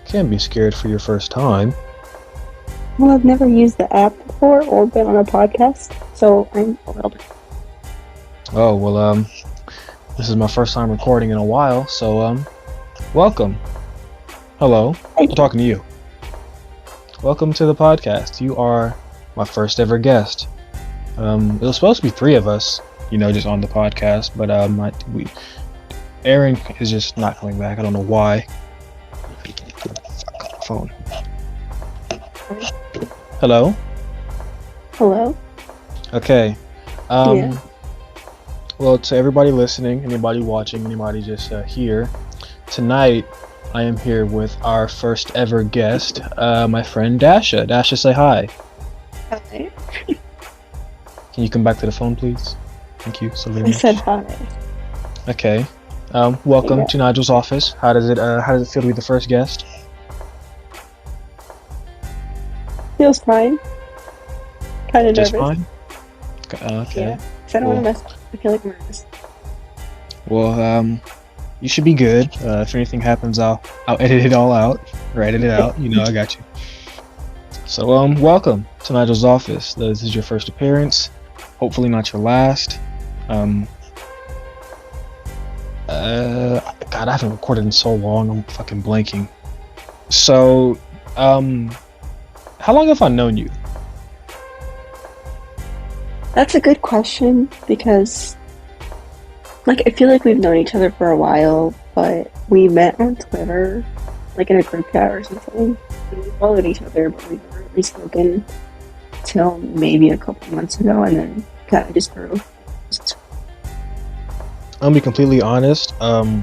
Can't be scared for your first time. Well, I've never used the app before or been on a podcast, so I'm a little bit... Oh, well, this is my first time recording in a while, so, welcome. Hello, I'm talking to you. Welcome to the podcast. You are my first ever guest. It was supposed to be 3 of us, just on the podcast, but, Aaron is just not coming back. I don't know why. Phone. Hello? Hello? Okay. Yeah. Well, to everybody listening, anybody watching, anybody just here, tonight I am here with our first ever guest, my friend Daxa. Daxa, say hi. Hi. Can you come back to the phone, please? Thank you so very much. I said hi. Okay. Welcome to Nigel's office. How does it feel to be the first guest? Feels fine. Kind of nervous. Just fine? Okay. Yeah. Because I don't want to mess up. I feel like I'm nervous. Well, you should be good. If anything happens, I'll edit it all out. Or edit it out. I got you. So, welcome to Nigel's office. This is your first appearance. Hopefully not your last. God, I haven't recorded in so long. I'm fucking blanking. So, how long have I known you? That's a good question, because I feel like we've known each other for a while, but we met on Twitter, in a group chat or something. And we followed each other, but we've never really spoken till maybe a couple months ago, and then kind of just grew. I'll be completely honest. I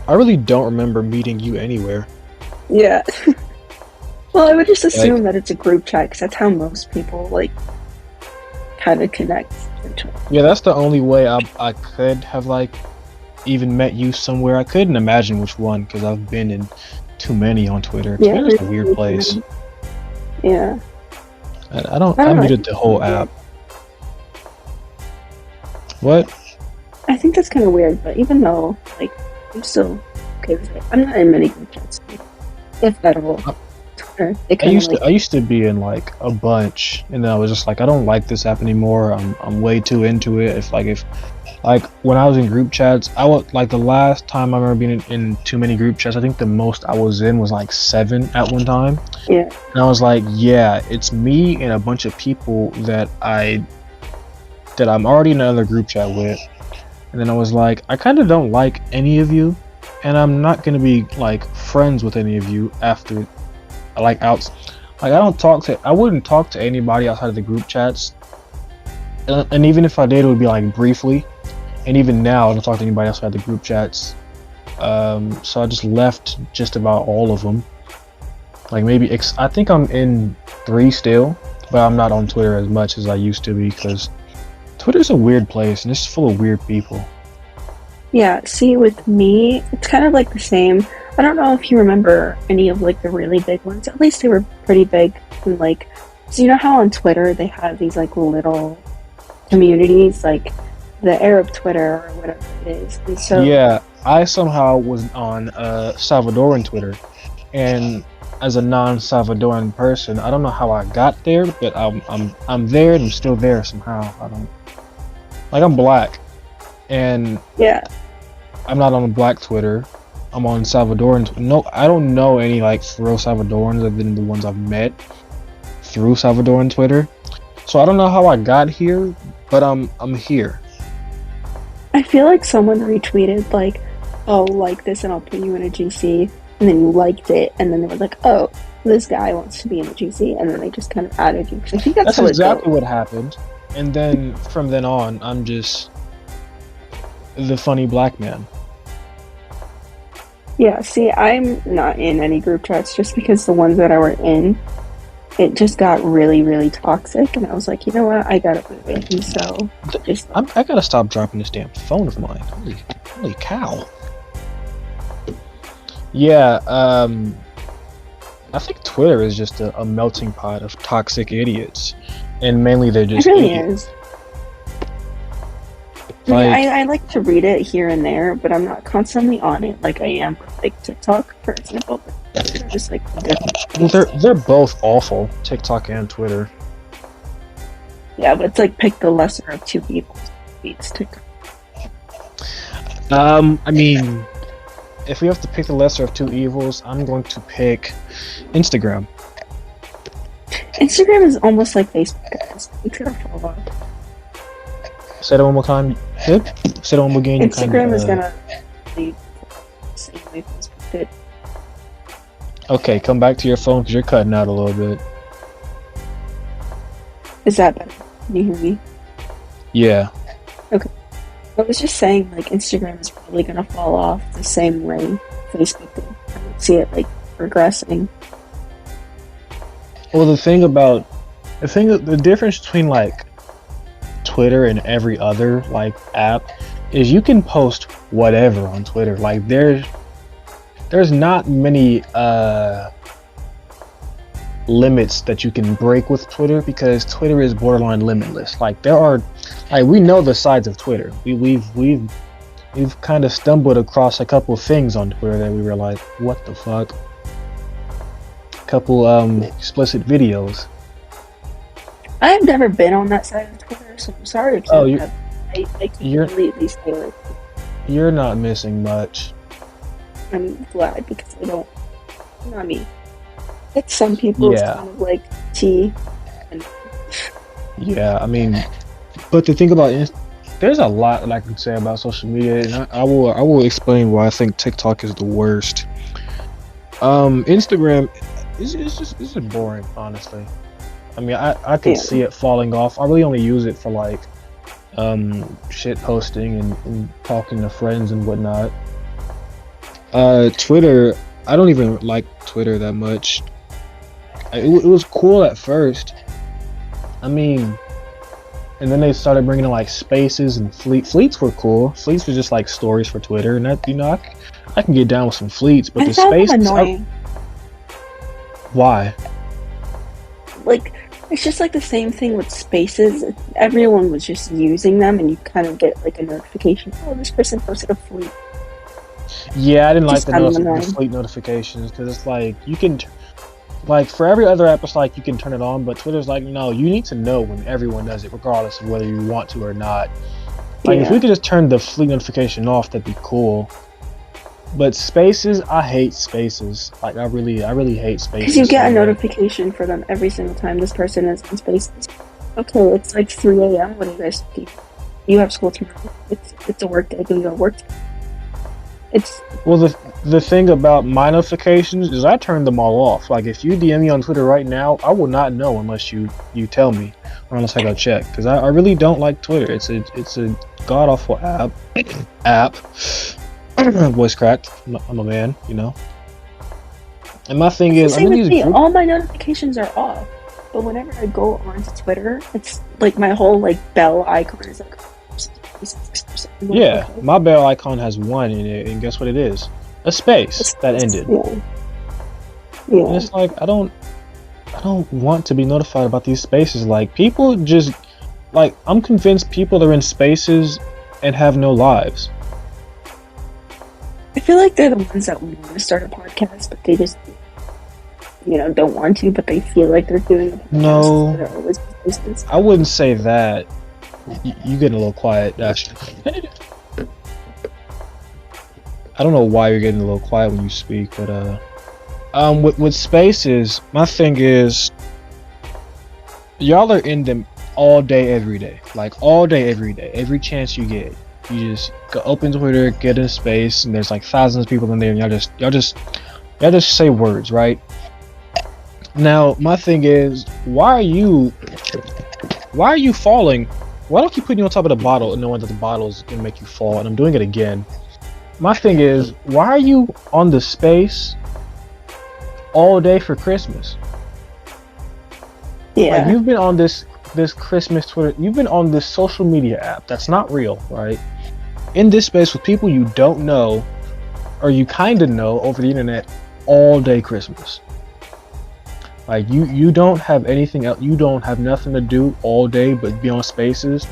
really don't remember meeting you anywhere. Yeah. Well, I would just assume that it's a group chat, because that's how most people, kind of connect. Yeah, that's the only way I could have, even met you somewhere. I couldn't imagine which one, because I've been in too many on Twitter. Twitter's a weird place. Yeah. I muted the whole app. What? I think that's kind of weird, but even though, I'm still okay with it. I'm not in many group chats, if at all. Twitter, I used to be in a bunch, and then I was just I don't like this app anymore. I'm way too into it. If when I was in group chats, I was the last time I remember being in too many group chats. I think the most I was in was 7 at one time. Yeah. And I was yeah, it's me and a bunch of people that I'm already in another group chat with. And then I was I kind of don't like any of you, and I'm not gonna be friends with any of you after I wouldn't talk to anybody outside of the group chats, and even if I did, it would be briefly. And even now, I don't talk to anybody outside the group chats. So I just left just about all of them. I think I'm in 3 still, but I'm not on Twitter as much as I used to be, because Twitter's a weird place and it's full of weird people. Yeah, see, with me, it's kind of the same. I don't know if you remember any of the really big ones. At least they were pretty big. And so you know how on Twitter they have these little communities, the Arab Twitter or whatever it is. And so yeah, I somehow was on Salvadoran Twitter, and as a non-Salvadoran person, I don't know how I got there, but I'm there and I'm still there somehow. I don't I'm black, and yeah, I'm not on black Twitter. I'm on Salvadoran. No, I don't know any real Salvadorans other than the ones I've met through Salvadoran Twitter. So I don't know how I got here, but I'm here. I feel like someone retweeted oh, like this and I'll put you in a GC, and then you liked it, and then they were oh, this guy wants to be in a GC, and then they just kind of added you. Because I think that's how exactly what happened. And then from then on, I'm just the funny black man. Yeah, see, I'm not in any group chats just because the ones that I were in, it just got really, really toxic, and I was you know what, I gotta move it. And so, I gotta stop dropping this damn phone of mine. Holy cow. Yeah, I think Twitter is just a melting pot of toxic idiots, and mainly they're just it really idiots. is. I like to read it here and there, but I'm not constantly on it like I am with TikTok, for example. They're just like different. Well, they're both awful, TikTok and Twitter. Yeah, but it's like pick the lesser of two evils. It's TikTok. I mean, if we have to pick the lesser of two evils, I'm going to pick Instagram. Instagram is almost like Facebook, guys. Be careful of it. Say that one more time. Good. Say that one more again. Instagram is gonna lead the same way Facebook did. Okay, come back to your phone because you're cutting out a little bit. Is that better? Can you hear me? Yeah. Okay. I was just saying, like, Instagram is probably gonna fall off the same way Facebook did. I don't see it, like, progressing. Well, the difference between like Twitter and every other like app is you can post whatever on Twitter. Like there's not many limits that you can break with Twitter because Twitter is borderline limitless. Like we know the sides of Twitter. We've kind of stumbled across a couple things on Twitter that we were like, what the fuck? Couple explicit videos. I have never been on that side of Twitter, so I'm sorry if Oh, I completely stay away. You're not missing much. I'm glad because I don't. Not me. Like some people, it's kind of like tea. And yeah, I mean, but the thing about there's a lot that I can say about social media, and I will explain why I think TikTok is the worst. Instagram is just boring, honestly. I mean, I can see it falling off. I really only use it for like shit posting and talking to friends and whatnot. Twitter, I don't even like Twitter that much. It was cool at first. I mean, and then they started bringing in like spaces and fleets were cool. Fleets were just like stories for Twitter, and that, you know, I can get down with some fleets, but the spaces, annoying. Why? Like, it's just like the same thing with spaces. Everyone was just using them, and you kind of get like a notification. Oh, this person posted a fleet. Yeah, I didn't like the fleet notifications because it's like you can, like for every other app, it's like you can turn it on, but Twitter's like, no, you need to know when everyone does it, regardless of whether you want to or not. Like if we could just turn the fleet notification off, that'd be cool. But spaces, I hate spaces. Like I really hate spaces. Because you get a notification for them every single time this person is in spaces. Okay, it's like 3 a.m. What do you guys do? You have school tomorrow. It's a work day. Do your work. Well, the thing about my notifications is I turn them all off. Like if you DM me on Twitter right now, I will not know unless you tell me, or unless I go check. Because I really don't like Twitter. It's a god awful app. Voice cracked. I'm a man, you know. And my thing is, all my notifications are off, but whenever I go onto Twitter, it's like my whole like bell icon is like. Yeah, my bell icon has 1 in it, and guess what it is? A space that ended. Yeah. And it's like I don't want to be notified about these spaces. Like people just like I'm convinced people are in spaces and have no lives. I feel like they're the ones that want to start a podcast, but they just, don't want to, but they feel like they're doing a podcast. No, they're always I wouldn't say that. You getting a little quiet, Dash. I don't know why you're getting a little quiet when you speak, but with spaces, my thing is, y'all are in them all day, every day. Like all day, every day, every chance you get. You just go open Twitter, get in space, and there's like thousands of people in there, and y'all just say words, right? Now, my thing is, why are you falling? Why don't you put you on top of the bottle and knowing that the bottle is gonna make you fall? And I'm doing it again. My thing is, why are you on the space all day for Christmas? Yeah. Like you've been on this Christmas Twitter, you've been on this social media app that's not real, right? In this space with people you don't know, or you kind of know over the internet, all day Christmas. Like you don't have anything else, you don't have nothing to do all day but be on spaces.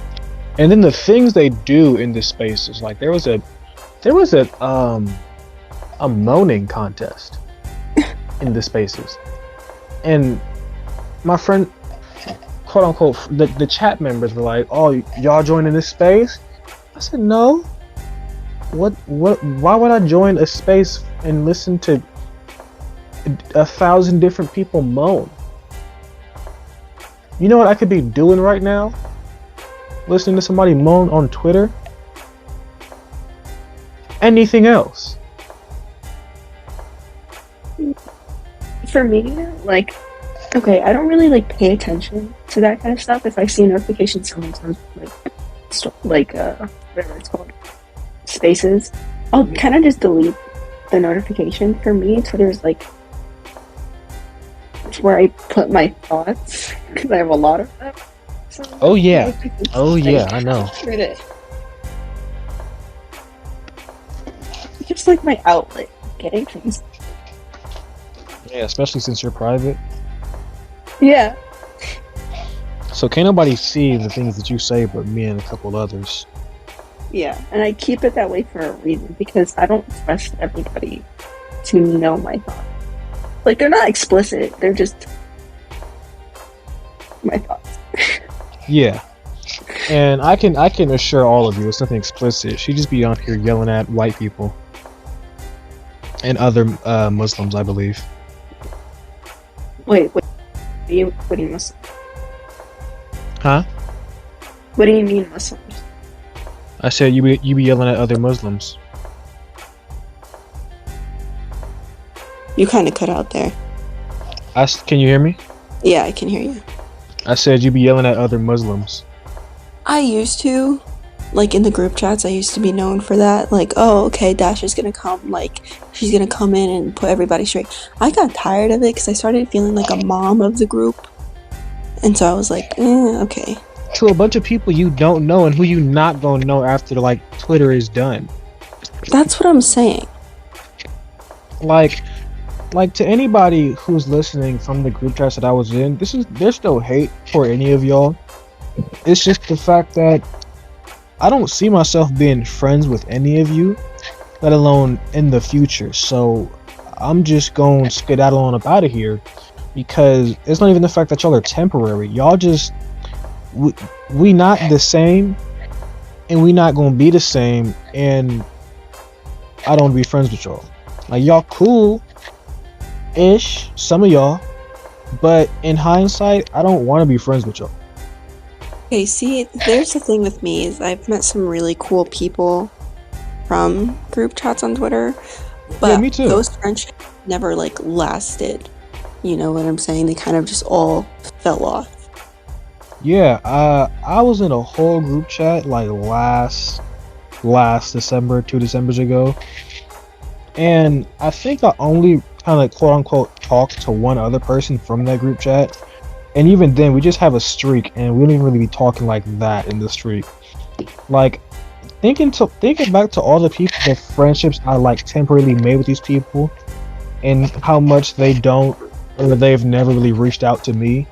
And then the things they do in the spaces, like there was a moaning contest. in the spaces. And my friend, quote unquote, the chat members were like, "Oh, y'all joining this space?" I said, "No. What? Why would I join a space and listen to 1,000 different people moan? You know what I could be doing right now? Listening to somebody moan on Twitter? Anything else?" For me, like, okay, I don't really like pay attention to that kind of stuff. If I see notifications coming from whatever it's called, spaces, I'll kind of just delete the notification. For me, Twitter's like it's where I put my thoughts because I have a lot of them. So Oh yeah, oh yeah, I know. read it. It's just like my outlet, getting things. Yeah, especially since you're private. Yeah. So can't nobody see the things that you say but me and a couple others. Yeah, and I keep it that way for a reason because I don't trust everybody to know my thoughts. Like, they're not explicit, they're just my thoughts. Yeah. And I can assure all of you it's nothing explicit. She just be on here yelling at white people. And other Muslims, I believe. Wait, what do you Muslim? Huh? What do you mean Muslims? I said you be yelling at other Muslims. You kind of cut out there. Can you hear me? Yeah, I can hear you. I said you be yelling at other Muslims. I used to. Like, in the group chats, I used to be known for that. Like, oh, okay, Dasha's gonna come. Like, she's gonna come in and put everybody straight. I got tired of it because I started feeling like a mom of the group. And so I was like, okay. To a bunch of people you don't know and who you not gonna know after, like, Twitter is done. That's what I'm saying. Like to anybody who's listening from the group chats that I was in, there's no hate for any of y'all. It's just the fact that I don't see myself being friends with any of you, let alone in the future. So I'm just going to skedaddle on up out of here because it's not even the fact that y'all are temporary. Y'all just we not the same, and we not going to be the same. And I don't want to be friends with y'all. Like, y'all cool-ish, some of y'all, but in hindsight, I don't want to be friends with y'all. Okay, see, there's the thing with me is I've met some really cool people from group chats on Twitter, but Yeah, me too. those friendships never, like, lasted. You know what I'm saying? They kind of just all fell off. Yeah, I was in a whole group chat like last December, 2 Decembers ago, and I think I only kind of quote unquote talked to one other person from that group chat. And even then, we just have a streak, and we don't even really be talking like that in the streak. Like, thinking back to all the people, the friendships I like temporarily made with these people, and how much they don't, or they've never really reached out to me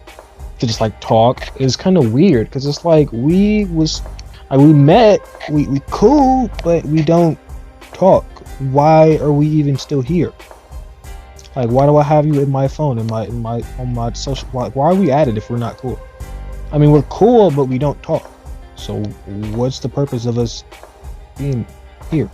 to just like talk, is kind of weird. Because it's like we met, we cool, but we don't talk. Why are we even still here? Like, why do I have you in my phone, on my social? Why are we at it if we're not cool? I mean, we're cool, but we don't talk. So, what's the purpose of us being here?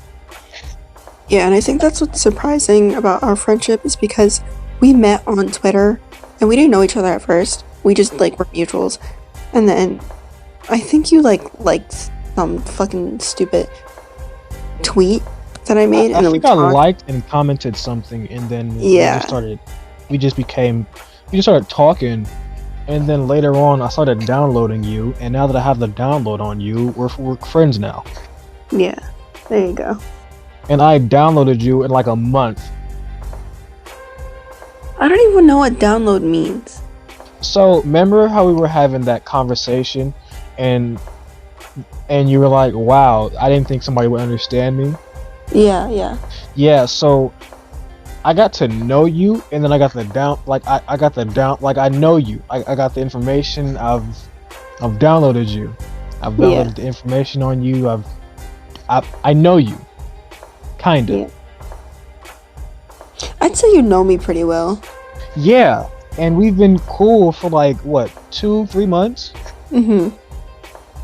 Yeah, and I think that's what's surprising about our friendship is because we met on Twitter, and we didn't know each other at first. We just, like, were mutuals. And then I think you, liked some fucking stupid tweet that I made. I think I liked and commented something, and then Yeah. we just started talking, and then later on I started downloading you, and now that I have the download on you, we're friends now. Yeah, there you go. And I downloaded you in like a month. I don't even know what download means. So remember how we were having that conversation, and you were like, "Wow, I didn't think somebody would understand me." Yeah, so I got to know you, and then I got the I know you. I got the information. I've downloaded you. I've downloaded the information on you. I know you, kinda. Yeah. I'd say you know me pretty well. Yeah, and we've been cool for like what, 2-3 months? Mm-hmm.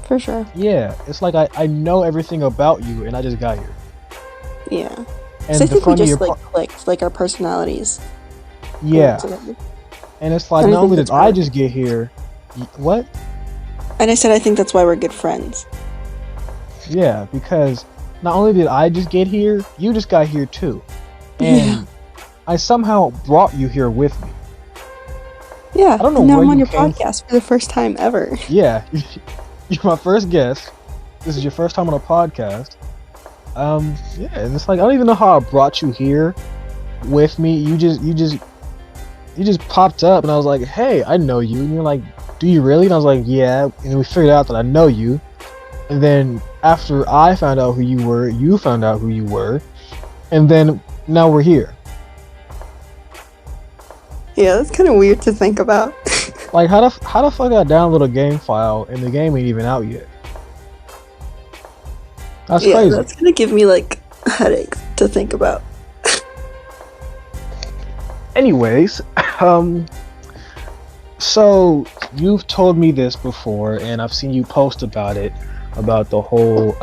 For sure. Yeah, it's like I know everything about you, and I just got here. Yeah. So I And the think we funnier just part, clicked, like our personalities grew yeah, together. and it's like And I not think only did that's I why. just get here, what? And I said I think that's why we're good friends. Yeah, because not only did I just get here, you just got here too, Yeah. and I somehow brought you here with me. I Yeah. don't know And now where I'm on you your came from. podcast for the first time ever. Yeah, you're my first guest. This is your first time on a podcast. Yeah, and it's like I don't even know how I brought you here with me. You just popped up, and I was like, "Hey, I know you." And you're like, "Do you really?" And I was like, "Yeah." And we figured out that I know you. And then after I found out who you found out who you were, and then now we're here. Yeah, that's kind of weird to think about. Like, how the fuck I download a game file and the game ain't even out yet? That's Yeah, crazy. that's gonna give me like headaches to think about. Anyways, um, so you've told me this before, and I've seen you post about it, about the whole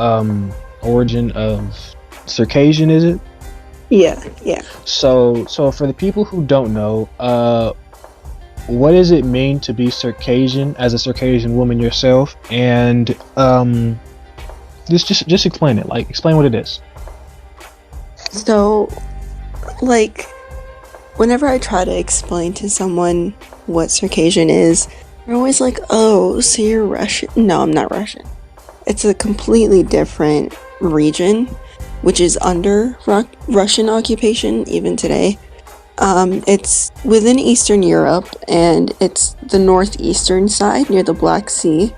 origin of Circassian, is it? Yeah, yeah. So for the people who don't know, what does it mean to be Circassian as a Circassian woman yourself? And just explain it. Like, explain what it is. So, like, whenever I try to explain to someone what Circassian is, they're always like, "Oh, so you're Russian?" No, I'm not Russian. It's a completely different region, which is under Russian occupation even today. It's within Eastern Europe, and it's the northeastern side near the Black Sea,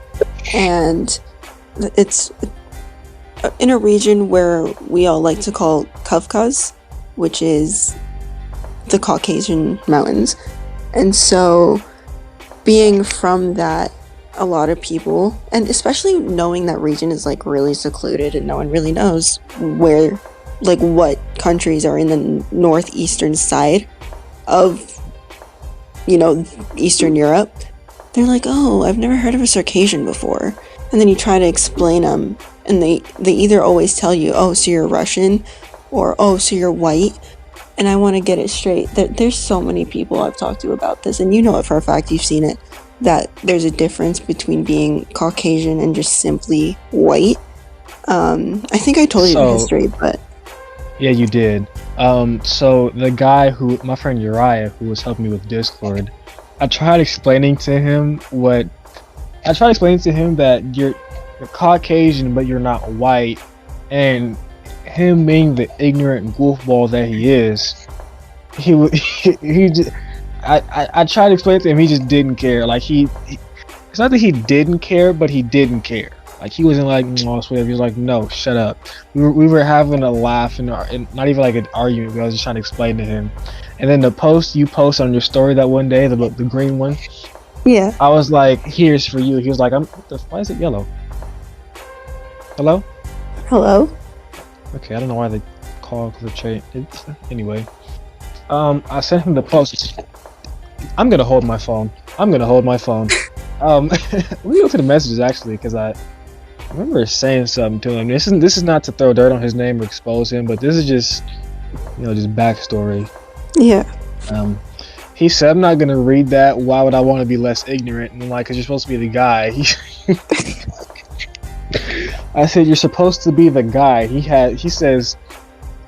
and it's in a region where we all like to call Kavkaz, which is the Caucasian Mountains. And so, being from that, a lot of people, and especially knowing that region is like really secluded and no one really knows where, like, what countries are in the northeastern side of, Eastern Europe, they're like, "Oh, I've never heard of a Circassian before." And then you try to explain them, and they either always tell you, "Oh, so you're Russian," or "Oh, so you're white." And I want to get it straight. There's so many people I've talked to about this, and you know it for a fact, you've seen it, that there's a difference between being Caucasian and just simply white. I think I told you the history, but... Yeah, you did. So the guy my friend Uriah, who was helping me with Discord, I tried explaining to him that you're Caucasian, but you're not white, and him being the ignorant goofball that he is, he just, I tried to explain to him, he just didn't care. Like it's not that he didn't care, but he didn't care. Like, he wasn't like, "Oh, sweet." He was like, "No, shut up." We were having a laugh and not even like an argument. I was just trying to explain to him. And then the post you post on your story that one day, the green one. Yeah. I was like, "Here's for you." He was like, "Why is it yellow?" Hello? Hello? Okay, I don't know why they call the chain. Anyway, I sent him the post. I'm gonna hold my phone. Let me go to the messages actually, because I remember saying something to him. This is not to throw dirt on his name or expose him, but this is just backstory. Yeah. He said, "I'm not gonna read that. Why would I want to be less ignorant?" And I'm like, "'Cause you're supposed to be the guy." I said, "You're supposed to be the guy." He says,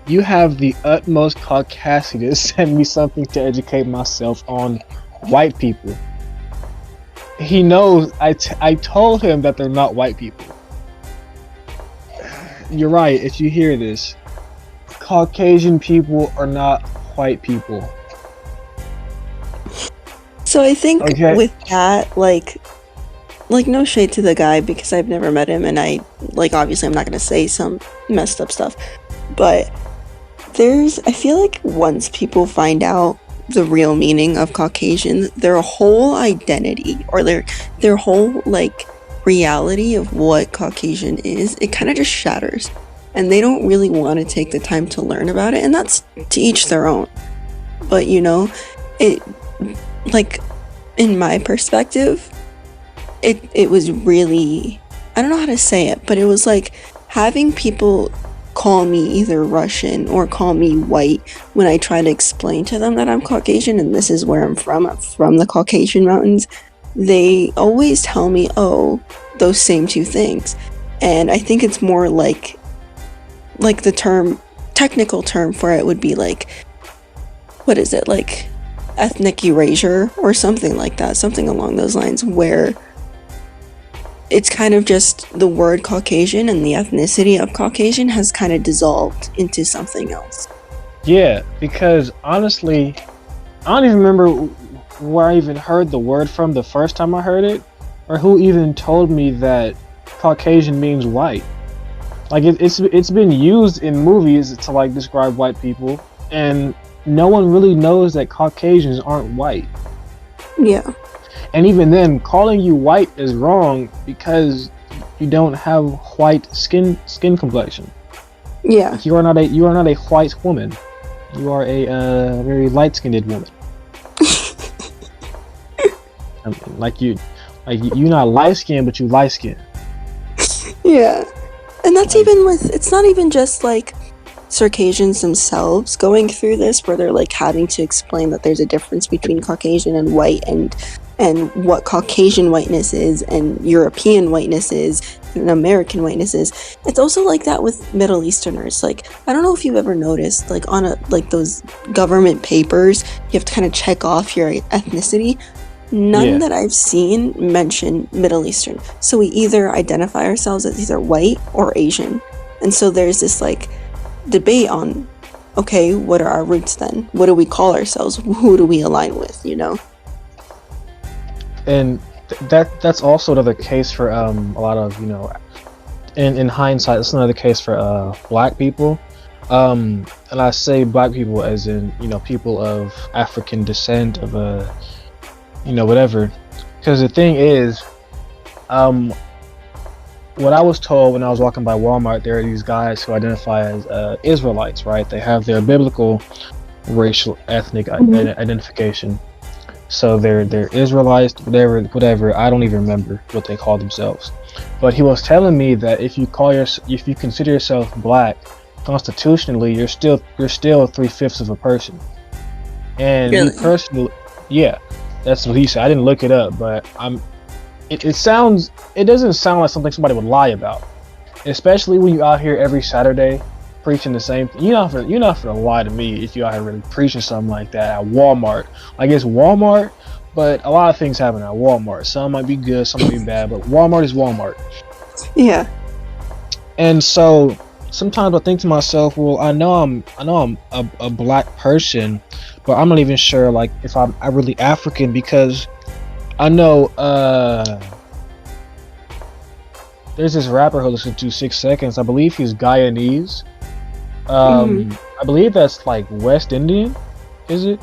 "You have the utmost caucasity to send me something to educate myself on white people." He knows I told him that they're not white people. You're right, if you hear this, Caucasian people are not white people. So I think with that, like no shade to the guy, because I've never met him, and obviously I'm not gonna say some messed up stuff, but I feel like once people find out the real meaning of Caucasian, their whole identity, or their whole reality of what Caucasian is, it kind of just shatters, and they don't really want to take the time to learn about it, and that's to each their own. but it, like, in my perspective, it was really, I don't know how to say it, but it was like having people call me either Russian or call me white when I try to explain to them that I'm Caucasian and this is where I'm from the Caucasian Mountains. They always tell me, oh, those same two things. And I think it's more like the technical term for it would be like, what is it, like ethnic erasure or something like that, something along those lines, where it's kind of just the word Caucasian and the ethnicity of Caucasian has kind of dissolved into something else. Yeah, because honestly, I don't even remember where I even heard the word from the first time I heard it, or who even told me that Caucasian means white. Like it's been used in movies to like describe white people, and no one really knows that Caucasians aren't white. Yeah. And even then, calling you white is wrong because you don't have white skin complexion. Yeah. Like you are not a white woman. You are a very light-skinned woman. I mean, you're not light-skinned, but you light-skinned. Yeah. And that's even with, it's not even just like Circassians themselves going through this, where they're like having to explain that there's a difference between Caucasian and white, and what Caucasian whiteness is and European whiteness is and American whiteness is. It's also like that with Middle Easterners. Like, I don't know if you've ever noticed, like on those government papers, you have to kind of check off your ethnicity. None that I've seen mention Middle Eastern. So we either identify ourselves as either white or Asian. And so there's this like debate on, okay, what are our roots then? What do we call ourselves? Who do we align with, And that's also another case for a lot of, in hindsight, it's another case for black people. And I say black people as in, people of African descent, of whatever. Because the thing is, what I was told when I was walking by Walmart, there are these guys who identify as Israelites, right? They have their biblical racial ethnic identification. So they're Israelites, whatever. I don't even remember what they call themselves. But he was telling me that if you consider yourself black, constitutionally, you're still 3/5 of a person. And really? Me personally, yeah, that's what he said. I didn't look it up, but it doesn't sound like something somebody would lie about, especially when you're out here every Saturday preaching the same thing. You're not gonna lie to me if you out here really preaching something like that at Walmart. Like, it's Walmart, but a lot of things happen at Walmart. Some might be good, some might be bad, but Walmart is Walmart. Yeah. And so sometimes I think to myself, well, I know I'm a black person, but I'm not even sure like if I'm really African, because I know there's this rapper who listens to 6 Seconds. I believe he's Guyanese. I believe that's like West Indian. Is it?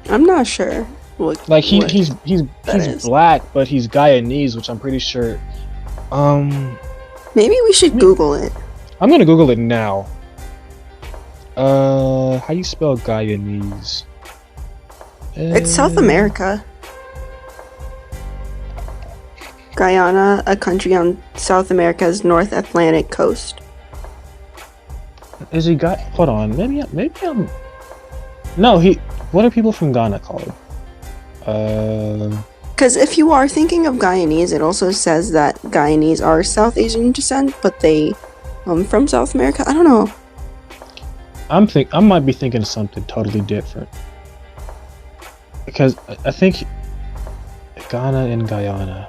I'm not sure. Like he's black, but he's Guyanese, which I'm pretty sure. Maybe we should Google it. I'm gonna Google it now. How do you spell Guyanese? It's South America. Guyana, a country on South America's North Atlantic coast. Is he got? Hold on, maybe I'm. No, what are people from Ghana called? Because if you are thinking of Guyanese, it also says that Guyanese are South Asian descent, but they from South America. I don't know. I might be thinking of something totally different, because I think Ghana and Guyana.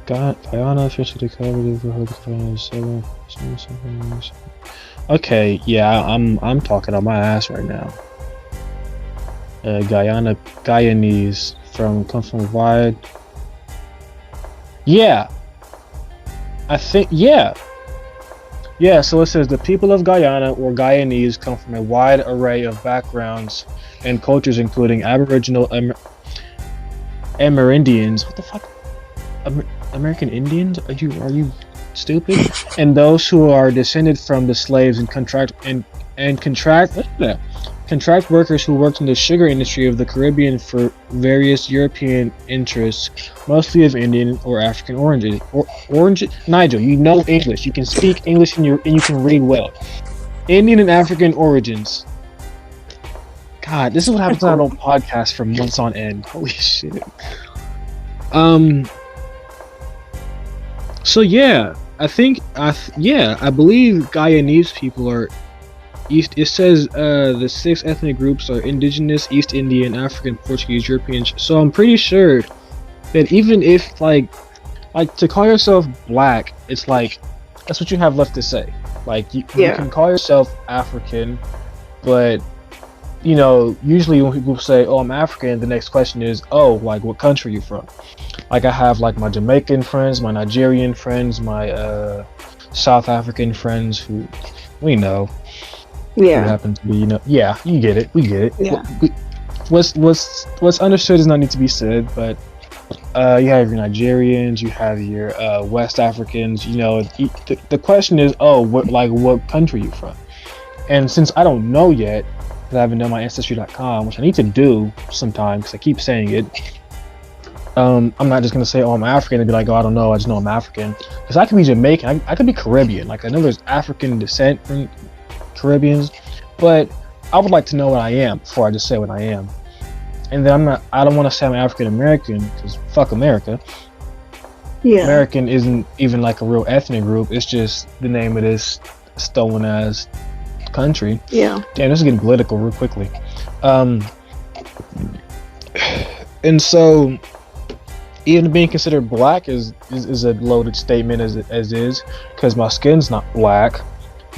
Guyana officially covered for. Okay, yeah, I'm talking on my ass right now. Guyanese come from wide. Yeah, I think yeah. So it says the people of Guyana or Guyanese come from a wide array of backgrounds and cultures, including Aboriginal, Amerindians. What the fuck? American Indians? Are you stupid? And those who are descended from the slaves and contracted contract workers who worked in the sugar industry of the Caribbean for various European interests, mostly of Indian or African origin. Nigel, you know English. You can speak English and you can read well. Indian and African origins. God, this is what happens when I don't podcast for months on end. Holy shit. So yeah, I believe Guyanese people are East. It says the 6 ethnic groups are Indigenous, East Indian, African, Portuguese, European. So I'm pretty sure that even if like to call yourself black, it's like that's what you have left to say. Like you can call yourself African, but you know, usually when people say, "Oh, I'm African," the next question is, "Oh, like what country are you from?" Like I have like my Jamaican friends, my Nigerian friends, my South African friends who we know. Yeah. Who happen to be, you know, yeah, you get it. We get it. Yeah. What's understood does not need to be said, but you have your Nigerians, you have your West Africans. You know, the question is, oh, what country are you from? And since I don't know yet, because I haven't done my ancestry.com, which I need to do sometime because I keep saying it. I'm not just gonna say, oh, I'm African, and be like, oh, I don't know, I just know I'm African. Because I could be Jamaican, I could be Caribbean. Like I know there's African descent from Caribbeans, but I would like to know what I am before I just say what I am. And then I don't want to say I'm African American because fuck America. Yeah. American isn't even like a real ethnic group. It's just the name of this stolen ass country. Yeah. Damn, this is getting political real quickly. And so even being considered black is a loaded statement as is, because my skin's not black.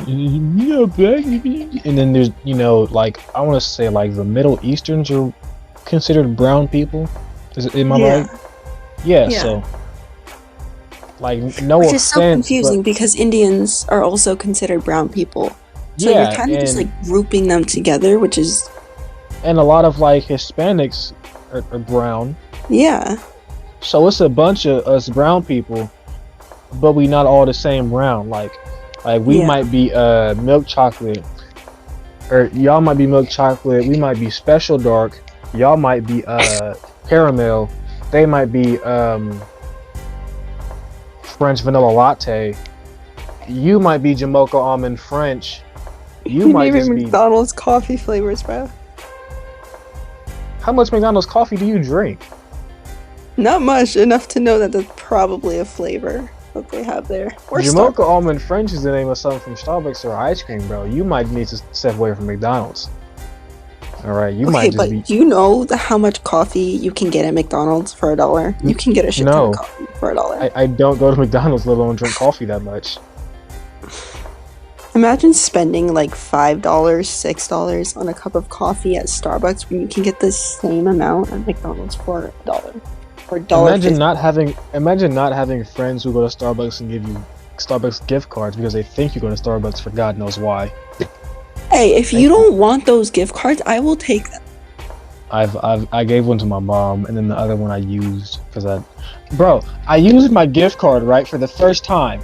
Yeah, black. And then there's, you know, like I want to say like the Middle Easterns are considered brown people. Am I right? Yeah. So like no Which offense, is so confusing because Indians are also considered brown people. So you're kind of just like grouping them together, which is. And a lot of like Hispanics are brown. Yeah. So it's a bunch of us brown people, but we not all the same brown. Like we might be milk chocolate, or y'all might be milk chocolate. We might be special dark. Y'all might be caramel. They might be French vanilla latte. You might be Jamocha almond French. You might just be McDonald's coffee flavors, bro. How much McDonald's coffee do you drink? Not much, enough to know that that's probably a flavor that they have there. Or Jamocha almond French is the name of something from Starbucks or ice cream, bro. You might need to step away from McDonald's. Alright, you might just be... do you know how much coffee you can get at McDonald's for $1? You can get a shit ton of coffee for $1. I don't go to McDonald's, let alone drink coffee that much. Imagine spending like $5, $6 on a cup of coffee at Starbucks when you can get the same amount at McDonald's for $1. For $1. Imagine not having friends who go to Starbucks and give you Starbucks gift cards because they think you go to Starbucks for God knows why. Hey, if you don't want those gift cards, I will take them. I gave one to my mom, and then the other one I used because I used my gift card right for the first time,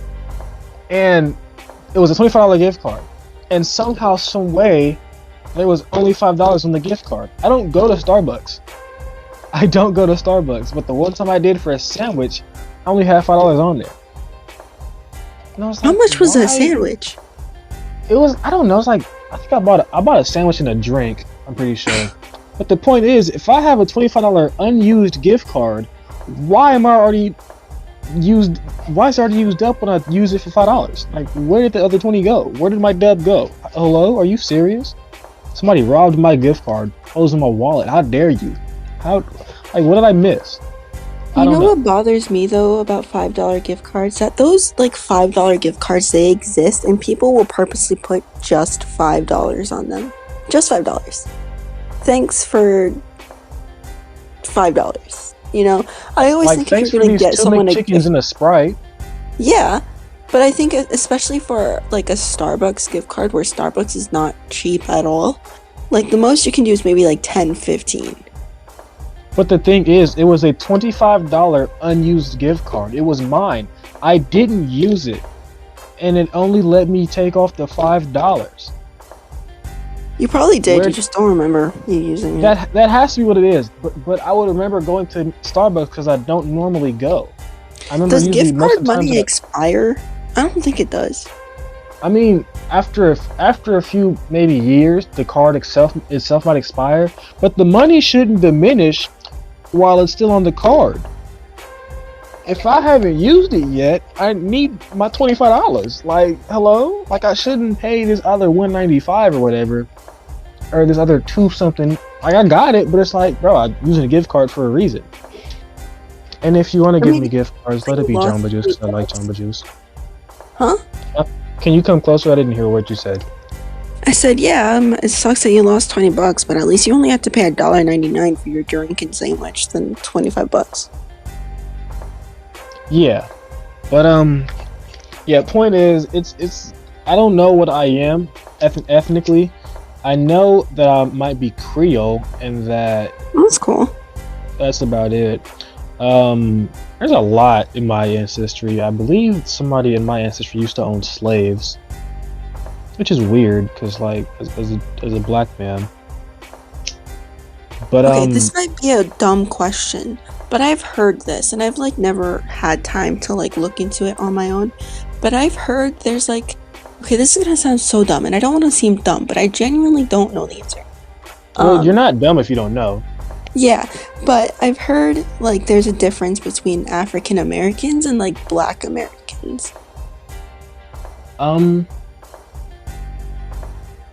and it was a $25 gift card, and somehow, some way, there was only $5 on the gift card. I don't go to Starbucks, but the one time I did for a sandwich, I only had $5 on there. And I was like, how much was a sandwich? It was, I don't know. It's like, I think I bought a sandwich and a drink. I'm pretty sure. But the point is, if I have a $25 unused gift card, why is it already used up when I use it for $5? Like, where did the other 20 go? Where did my dub go? Hello? Are you serious? Somebody robbed my gift card. I was in my wallet. How dare you? What did I miss? You know what bothers me though about $5 gift cards? That those like $5 gift cards, they exist and people will purposely put just $5 on them. Just $5. Thanks for $5. You know, I always think if you're gonna get someone a chickens and a Sprite. Yeah, but I think especially for like a Starbucks gift card where Starbucks is not cheap at all, like the most you can do is maybe like 10, 15. But the thing is, it was a $25 unused gift card. It was mine. I didn't use it, and it only let me take off the $5. You probably did. Where You just don't remember you using it. that has to be what it is. But I would remember going to Starbucks because I don't normally go. I remember Does usually gift most card of the times money that expire? I don't think it does. I mean, after a few maybe years, the card itself might expire, but the money shouldn't diminish while it's still on the card. If I haven't used it yet, I need my $25. Like, hello? Like I shouldn't pay this other 195 or whatever, or this other two something. Like I got it, but it's like, bro, I'm using a gift card for a reason. And if you want to I give mean, me gift cards, let you it be lost Jamba Juice because I like $20. Jamba Juice. Huh? Can you come closer? I didn't hear what you said. I said, yeah, it sucks that you lost $20, but at least you only have to pay $1.99 for your drink and sandwich than $25. Yeah, but yeah. Point is, it's. I don't know what I am ethnically. I know that I might be Creole, and That's cool. that's about it. There's a lot in my ancestry. I believe somebody in my ancestry used to own slaves, which is weird because, like, as a black man. But Okay, this might be a dumb question, but I've heard this, and I've like never had time to like look into it on my own. But I've heard there's like, okay, this is gonna sound so dumb, and I don't want to seem dumb, but I genuinely don't know the answer. well, you're not dumb if you don't know. Yeah, but I've heard like there's a difference between African Americans and like Black Americans, Um,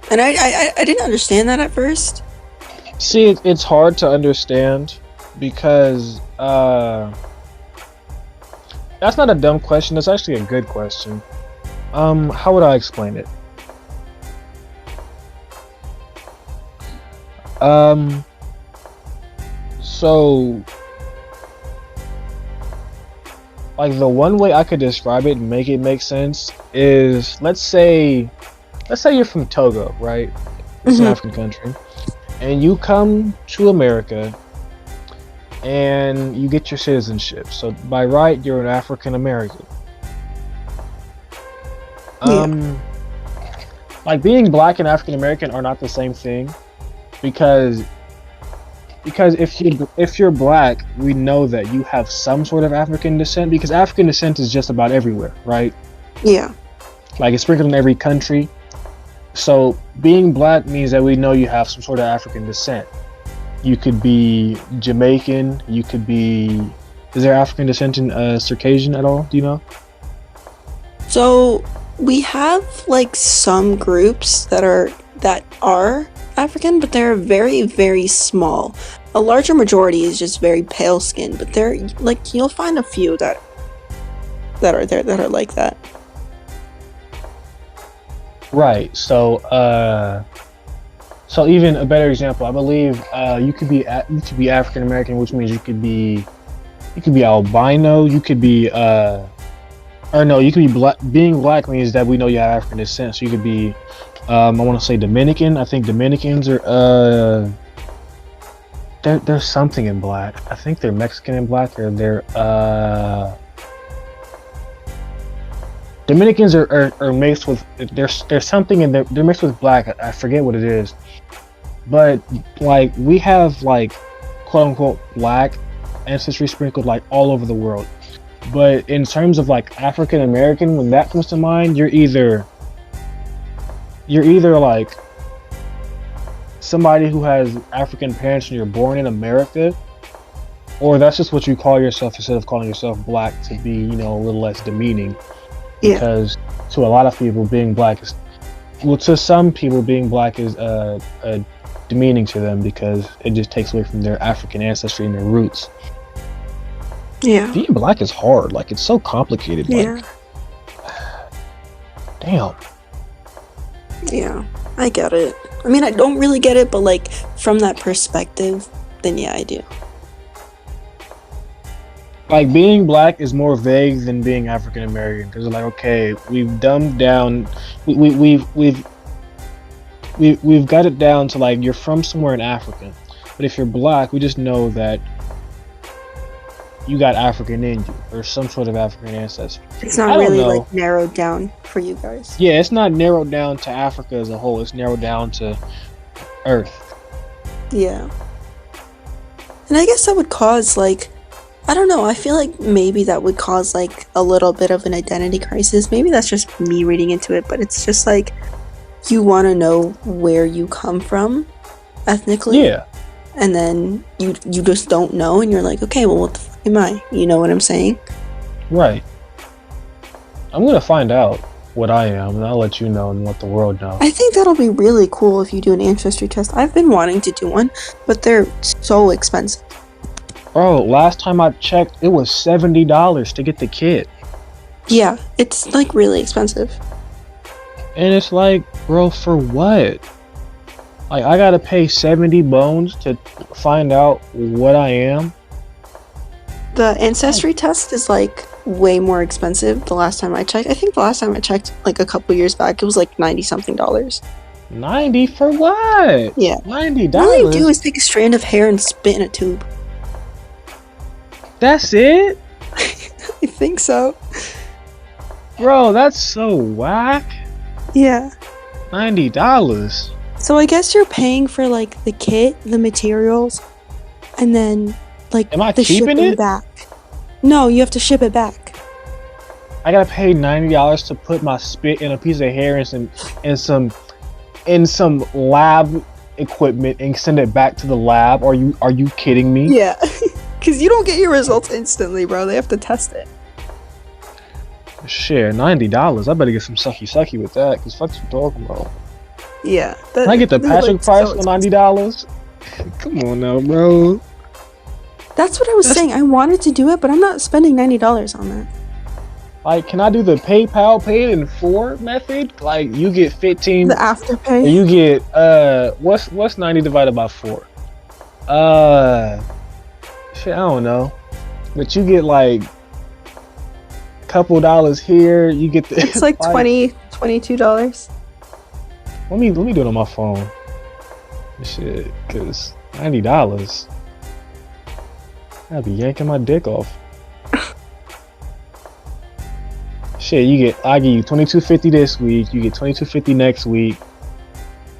and I didn't understand that at first. See, it's hard to understand because that's not a dumb question. That's actually a good question. How would I explain it? So like the one way I could describe it and make it make sense is let's say you're from Togo, right? It's an Mhm. African country. And you come to America and you get your citizenship. So by right, you're an African American. Yeah. Like being black and African American are not the same thing because if you're black, we know that you have some sort of African descent because African descent is just about everywhere, right? Yeah. Like it's sprinkled in every country. So being black means that we know you have some sort of African descent. You could be Jamaican. You could be. Is there African descent in Circassian at all? Do you know? So we have like some groups that are African, but they're very, very small. A larger majority is just very pale skinned, but they're like you'll find a few that are there that are like that. Right. So even a better example, I believe you could be African American, which means you could be albino. You could be or no, you could be black. Being black means that we know you have African descent. So you could be I want to say Dominican. I think Dominicans are there's something in black. I think they're Mexican in black, or they're Dominicans are mixed with there's something in there. They're mixed with black. I forget what it is, but like we have like quote unquote black ancestry sprinkled like all over the world. But in terms of like African American, when that comes to mind, you're either like somebody who has African parents and you're born in America, or that's just what you call yourself instead of calling yourself black to be, a little less demeaning. Yeah. Because to a lot of people, being black is, well, to some people, being black is demeaning to them because it just takes away from their African ancestry and their roots. Yeah. Being black is hard. Like, it's so complicated. Yeah. Like, damn. Yeah. I get it. I mean, I don't really get it, but like from that perspective, then yeah, I do. Like, being black is more vague than being African American because, like, okay, we've dumbed down, we've got it down to like you're from somewhere in Africa, but if you're black, we just know that you got African in you or some sort of African ancestry. It's not really like narrowed down for you guys. Yeah, it's not narrowed down to Africa as a whole. It's narrowed down to earth. Yeah. And I guess that would cause, like, I don't know, I feel like maybe that would cause, like, a little bit of an identity crisis. Maybe that's just me reading into it, but it's just like, you want to know where you come from ethnically. Yeah. And then you just don't know, and you're like, okay, well, what the fuck am I? You know what I'm saying? Right. I'm gonna find out what I am, and I'll let you know and let the world know. I think that'll be really cool if you do an ancestry test. I've been wanting to do one, but they're so expensive. Bro, last time I checked, it was $70 to get the kit. Yeah, it's like really expensive. And it's like, bro, for what? Like, I gotta pay 70 bones to find out what I am? The ancestry test is like way more expensive the last time I checked. I think the last time I checked, like a couple years back, it was like $90-something. 90 for what? Yeah. $90? All you do is take a strand of hair and spit in a tube. That's it? I think so. Bro, that's so whack. Yeah. $90. So I guess you're paying for like the kit, the materials, and then like Am I the keeping shipping it? back. No, you have to ship it back. I gotta pay $90 to put my spit in a piece of hair and some lab equipment and send it back to the lab. Are you kidding me? Yeah. Because you don't get your results instantly, bro. They have to test it. Shit, $90. I better get some sucky with that, because fuck you talking about. Yeah. Can I get the Patrick price for $90? Come on now, bro. That's what I was saying. I wanted to do it, but I'm not spending $90 on that. Like, can I do the PayPal pay it in 4 method? Like, you get 15. The afterpay. You get what's 90 divided by 4? Shit, I don't know. But you get like a couple dollars here. You get the. It's like $22. Let me do it on my phone. Shit, cause $90. I'd be yanking my dick off. Shit, I give you $22.50 this week. You get $22.50 next week,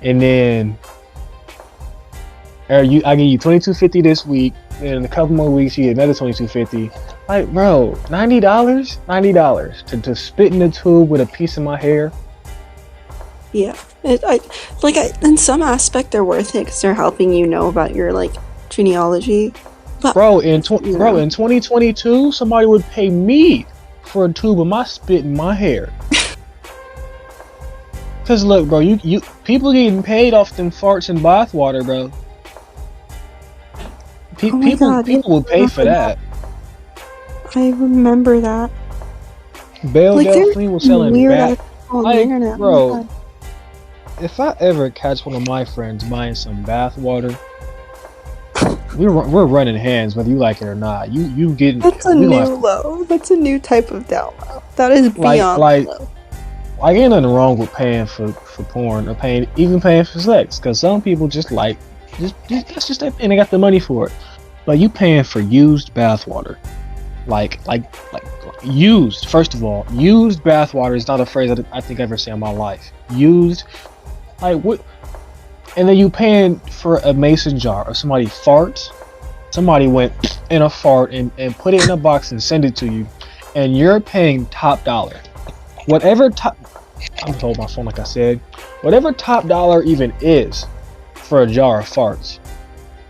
and then I give you $22.50 this week. And in a couple more weeks, you get another $22.50. Like, bro, $90 to spit in the tube with a piece of my hair. Yeah, in some aspect they're worth it because they're helping you know about your like genealogy. But bro, in 2022, somebody would pay me for a tube of my spit in my hair. Cause look, bro, you people getting paid off them farts and bath water, bro. People will pay for that. I remember that. Belle Delphine was selling bath. On the internet. Bro, if I ever catch one of my friends buying some bath water, we're running hands whether you like it or not. You getting that's a new low. That's a new type of download. That is beyond low. Like ain't nothing wrong with paying for porn or paying for sex, because some people just that's just that, and they got the money for it. But you paying for used bathwater, like used. First of all, used bathwater is not a phrase that I think I ever say in my life. Used, like what? And then you paying for a mason jar, or somebody farts. Somebody went in a fart and put it in a box and send it to you, and you're paying top dollar. Whatever top, I'm gonna hold my phone like I said. Whatever top dollar even is for a jar of farts,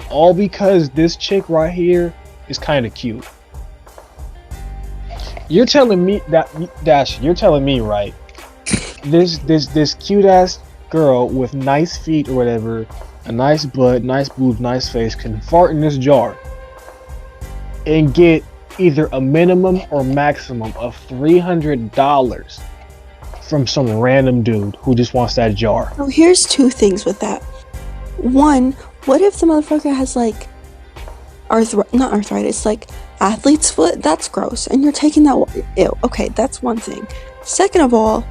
all because this chick right here is kind of cute. You're telling me that, Dash? You're telling me, right? This cute ass girl with nice feet or whatever, a nice butt, nice boobs, nice face, can fart in this jar and get either a minimum or maximum of $300 from some random dude who just wants that jar. So here's two things with that. One, what if the motherfucker has like not arthritis, like athlete's foot? That's gross, and you're taking that. Ew. Okay, that's one thing. Second of all,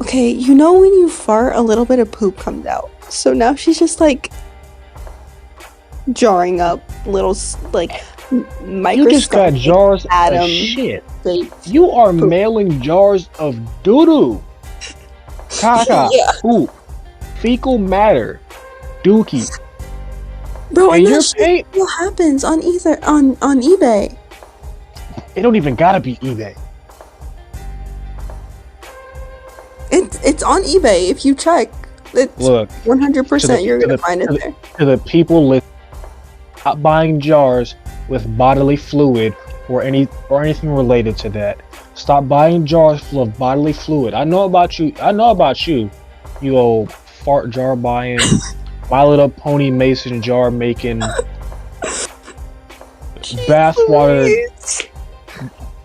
okay, you know when you fart, a little bit of poop comes out. So now she's just like jarring up little like microscopic. You just got jars of shit. You are poop. Mailing jars of doo-doo, caca, poop, fecal matter, dookie, Bro, and and that you're shit paying. still happens on either on eBay. It don't even gotta be eBay. It's on eBay if you check. It's Look, to the 100% you're to gonna the find it to the, there. to the people listening, stop buying jars with bodily fluid or anything related to that. Stop buying jars full of bodily fluid. I know about you. I know about you. You old fart jar buying, My Little Pony mason jar making, bathwater Please.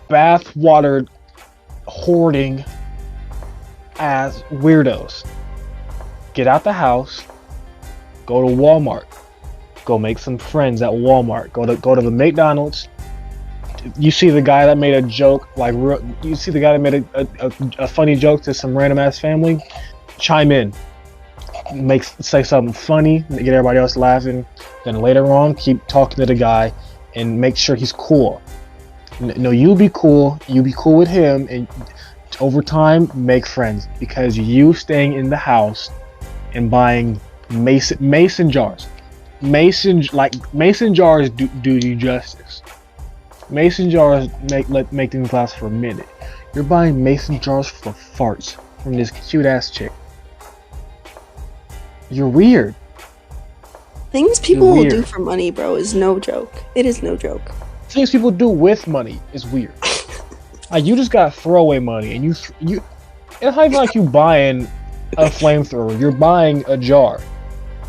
bathwater hoarding as weirdos. Get out the house. Go to Walmart. Go make some friends at Walmart. Go to the McDonald's. You see the guy that made a joke, like you see the guy that made a funny joke to some random ass family. Chime in, say something funny, get everybody else laughing. Then later on, keep talking to the guy, and make sure he's cool. No, you be cool. You be cool with him, and over time, make friends. Because you staying in the house and buying mason jars, mason jars do you justice. Mason jars make things last for a minute. You're buying mason jars for farts from this cute ass chick. You're weird. Things people will do for money, bro, is no joke. It is no joke. Things people do with money is weird. Like, you just got throwaway money, and you it's not even like you buying a flamethrower. You're buying a jar.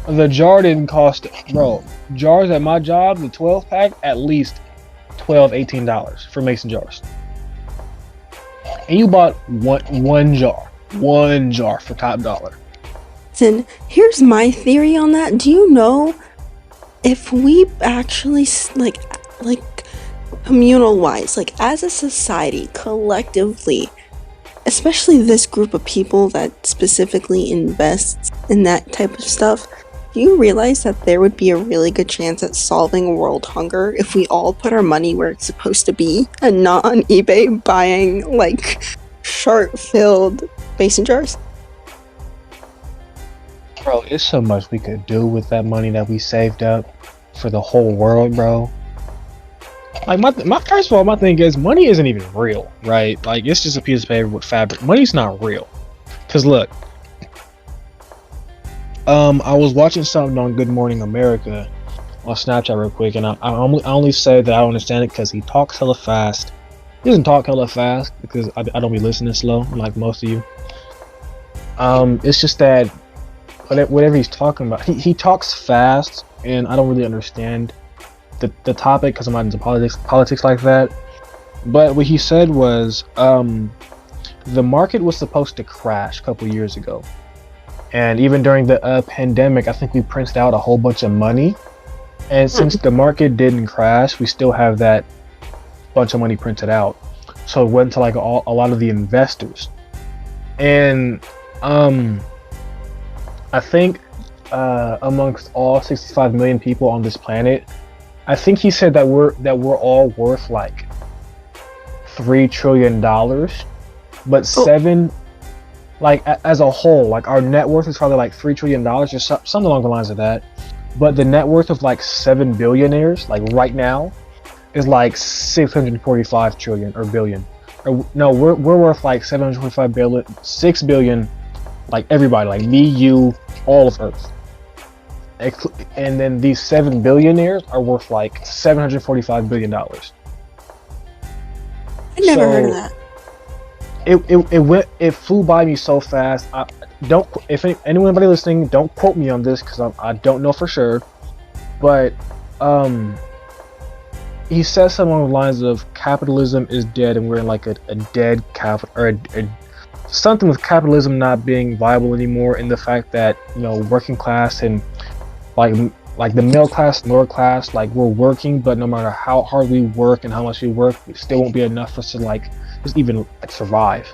The jar didn't cost, bro. Jars at my job, the 12 pack, at least $18 for mason jars. And you bought one jar for top dollar. Listen, here's my theory on that. Do you know if we actually like communal wise, like as a society, collectively, especially this group of people that specifically invests in that type of stuff, do you realize that there would be a really good chance at solving world hunger if we all put our money where it's supposed to be and not on eBay buying like shark-filled mason jars? Bro, it's so much we could do with that money that we saved up for the whole world, bro. Like, my first of all, my thing is, money isn't even real, right? Like, it's just a piece of paper with fabric. Money's not real. Cause look, I was watching something on Good Morning America on Snapchat real quick, and I only say that I don't understand it because he talks hella fast. He doesn't talk hella fast because I don't be listening slow like most of you. It's just that whatever he's talking about, he talks fast, and I don't really understand the topic because I'm not into politics like that. But what he said was, the market was supposed to crash a couple years ago, and even during the pandemic, I think we printed out a whole bunch of money. And since the market didn't crash, we still have that bunch of money printed out. So it went to like a lot of the investors, and I think amongst all 65 million people on this planet, I think he said that we're all worth like $3 trillion, but like as a whole, like our net worth is probably like $3 trillion or something along the lines of that. But the net worth of like 7 billionaires, like right now, is like 645 trillion or billion. Or no, we're worth like 745 billion, 6 billion, like everybody, like me, you, all of Earth. And then these 7 billionaires are worth like $745 billion. I never heard of that. It flew by me so fast. If anybody listening, don't quote me on this because I don't know for sure. But he says something along the lines of capitalism is dead, and we're in like a dead capital, or something with capitalism not being viable anymore, and the fact that, you know, working class and like the middle class and lower class, like, we're working, but no matter how hard we work and how much we work, it still won't be enough for us to like just even like survive.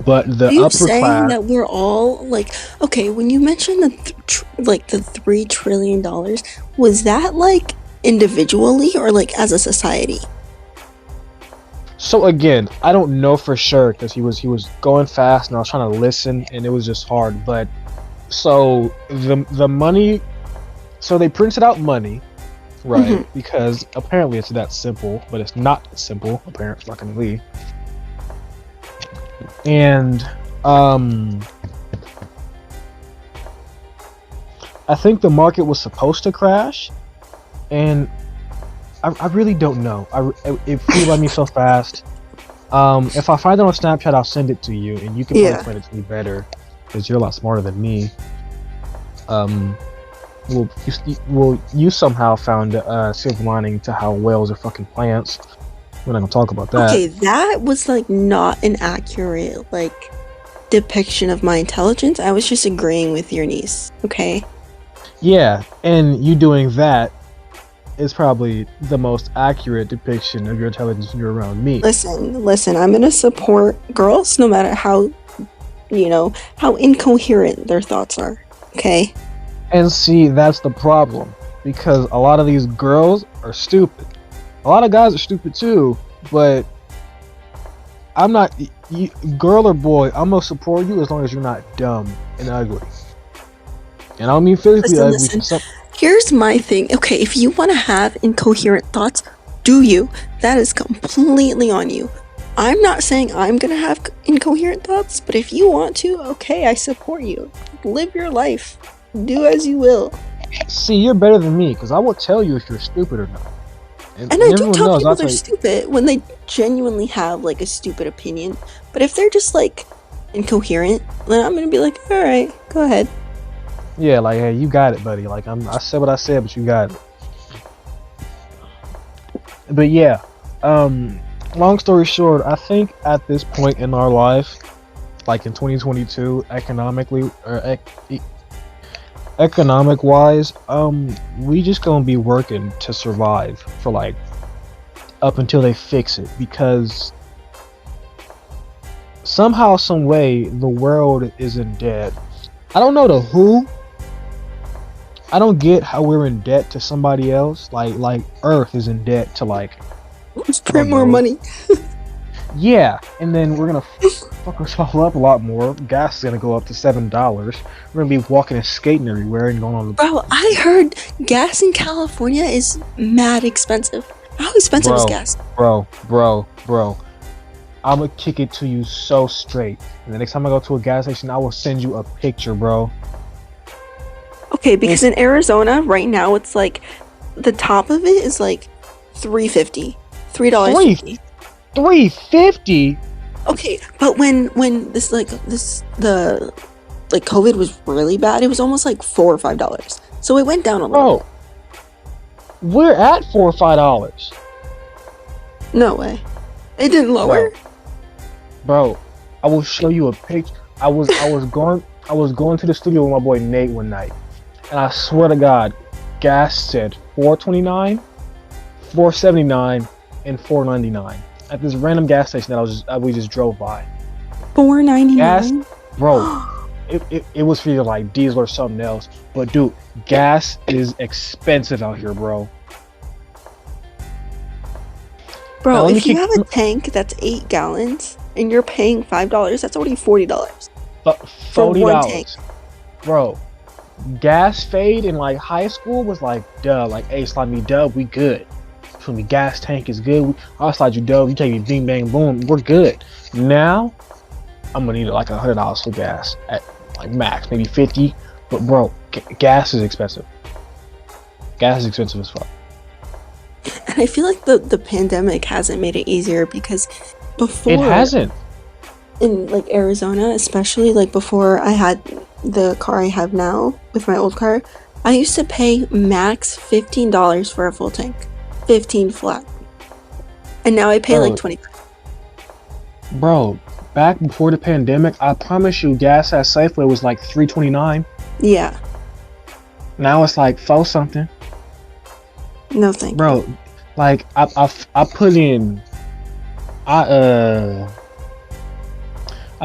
But the Are you upper saying class, that we're all like, okay, when you mentioned the $3 trillion, was that like individually or like as a society? so again, I don't know for sure because he was going fast and I was trying to listen and it was just hard. But So the money, so they printed out money, right? Hmm. Because apparently it's that simple, but it's not that simple. Apparently, fucking and um, I think the market was supposed to crash, and I really don't know. It flew by me so fast. If I find it on Snapchat, I'll send it to you, and you can probably Yeah. explain it to me better because you're a lot smarter than me. Um, you somehow found a silver lining to how whales are fucking plants. We're not gonna talk about that. Okay, that was like not an accurate like depiction of my intelligence. I was just agreeing with your niece. Okay. Yeah, and you doing that is probably the most accurate depiction of your intelligence when you're around me. Listen. I'm gonna support girls no matter how how incoherent their thoughts are. Okay. And see, that's the problem because a lot of these girls are stupid. A lot of guys are stupid too, but I'm not, girl or boy, I'm gonna support you as long as you're not dumb and ugly. And I don't mean physically ugly. Listen. Here's my thing. Okay, if you want to have incoherent thoughts, do you? That is completely on you. I'm not saying I'm gonna have incoherent thoughts, but if you want to, okay, I support you. Live your life. Do as you will. See, you're better than me because I will tell you if you're stupid or not. And I do everyone tell knows. people they're stupid when they genuinely have like a stupid opinion. But if they're just like incoherent, then I'm gonna be like, all right, go ahead. Yeah, like, hey, you got it, buddy. Like, I said what I said, but you got it. But yeah, long story short, I think at this point in our life, like in 2022, economic wise, we just gonna be working to survive for like up until they fix it, because somehow, some way, the world is in debt. I don't know to who. I don't get how we're in debt to somebody else. Like Earth is in debt to like. Let's print more money. Yeah, and then we're gonna fuck ourselves up a lot more. Gas is gonna go up to $7. We're gonna be walking and skating everywhere and going on the. Bro, I heard gas in California is mad expensive. How expensive is gas? Bro. I'm gonna kick it to you so straight. And the next time I go to a gas station, I will send you a picture, bro. Okay, because in Arizona right now it's like the top of it is like $3.50. $3.50. $3.50? Okay, but when the COVID was really bad, it was almost like $4 or $5. So it went down a little bit. We're at $4 or $5. No way. It didn't lower. Bro, I will show you a picture. I was going to the studio with my boy Nate one night, and I swear to God, gas said $4.29, $4.79, and $4.99 at this random gas station that we just drove by. $4.99. Gas, bro. It was for either like diesel or something else, but dude, gas is expensive out here, bro. Bro, if you have a tank that's 8 gallons and you're paying $5, that's already $40. For one tank. Bro, gas fade in like high school was like, duh, like, hey, slide me dub, we good. For me, gas tank is good. I'll slide you dub, you take me bing bang boom, we're good. Now, I'm gonna need like $100 for gas at like max, maybe 50. But bro, gas is expensive. Gas is expensive as fuck. And I feel like the pandemic hasn't made it easier, because before, it hasn't. In like Arizona, especially like before I had the car I have now with my old car, I used to pay max $15 for a full tank. 15 flat. And now I pay like 20. Bro, back before the pandemic, I promise you gas at Safeway was like $3.29. Yeah. Now it's like $4 something. No thank you. Bro, like I put in I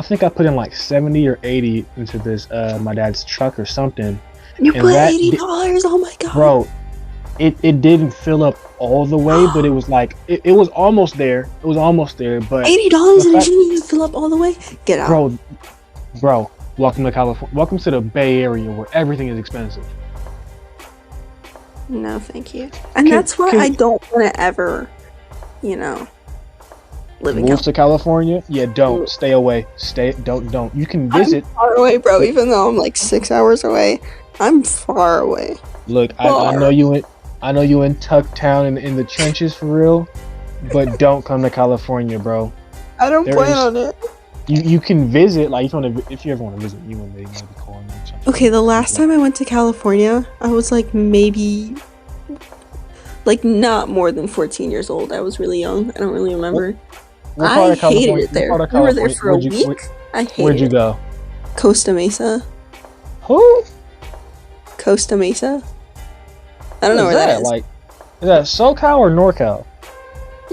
think I put in like 70 or 80 into this my dad's truck or something. You put $80? Oh my god. Bro, it didn't fill up all the way, but it was like it was almost there. It was almost there, but $80 and it didn't even fill up all the way? Get out. Bro, Welcome to California. Welcome to the Bay Area where everything is expensive. No, thank you. And Can that's why can I don't want to ever, you know, live in move to California? Yeah, don't California. stay away. Stay. Don't. You can I'm visit. far away, bro. But Even though I'm like 6 hours away, I'm far away. look, I know Far. you in. I know you in Tucktown in the trenches for real. But don't come to California, bro. I don't There plan is. on it. You can visit. Like if you ever want to visit, you and they might be calling you or Okay, something. the last time I went to California, I was like maybe like not more than 14 years old. I was really young. I don't really What, remember. what part I of hated California? it What there. part of We were there California? for a week. I Where'd hated you it. go? Costa Mesa. Who? Costa Mesa? I don't What know is where that that? is. Like, is that SoCal or NorCal?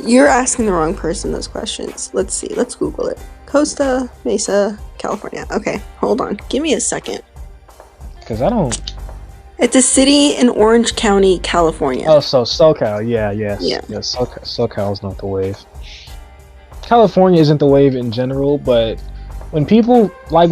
You're asking the wrong person those questions. Let's see. Let's Google it. Costa Mesa, California. Okay, hold on. Give me a second. Because I don't. It's a city in Orange County, California. Oh, so SoCal. Yeah, yes. Yeah. Yes, SoCal is not the wave. California isn't the wave in general, but when people like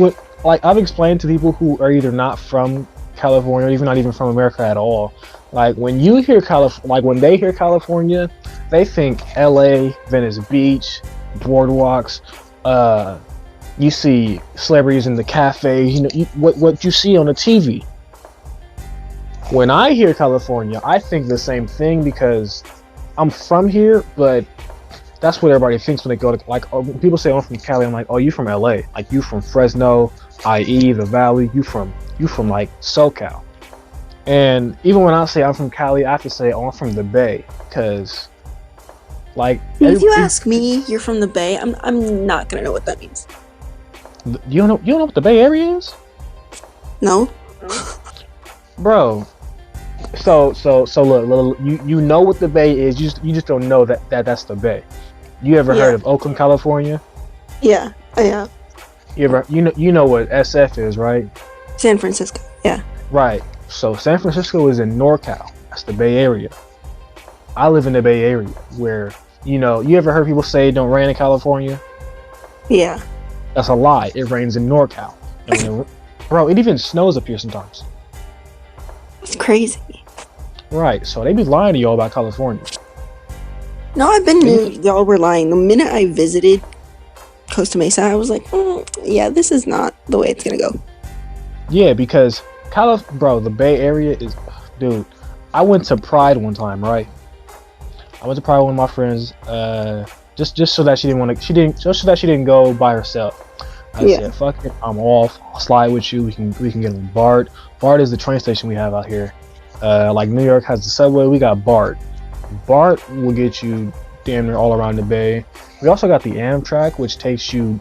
I've explained to people who are either not from California or even not even from America at all, like when you hear like when they hear California, they think LA, Venice Beach, boardwalks, you see celebrities in the cafes, what you see on the TV. When I hear California, I think the same thing because I'm from here, but that's what everybody thinks when they go to when people say I'm from Cali. I'm like, oh, you from LA? Like you from Fresno, i.e. the Valley? You from like SoCal? And even when I say I'm from Cali, I have to say, oh, I'm from the Bay, because like If you ask me, you're from the Bay. I'm not gonna know what that means. you don't know what the Bay Area is, No. bro. So look, you know what the Bay is. You just don't know that's the Bay. You ever heard of Oakland, California? Yeah. Yeah. You know what SF is, right? San Francisco. Yeah. Right. So San Francisco is in NorCal. That's the Bay Area. I live in the Bay Area where, you ever heard people say it don't rain in California? Yeah. That's a lie. It rains in NorCal. And bro, it even snows up here sometimes. It's crazy. Right. So they be lying to y'all about California. No, I've been y'all were lying. The minute I visited Costa Mesa, I was like, yeah, this is not the way it's gonna go. Yeah, because bro, the Bay Area is, dude. I went to Pride one time, right? I went to Pride with one of my friends, just so that she didn't go by herself. I said, fuck it, I'm off. I'll slide with you. We can get on BART. BART is the train station we have out here. Like New York has the subway, we got BART. BART will get you damn near all around the Bay. We also got the Amtrak, which takes you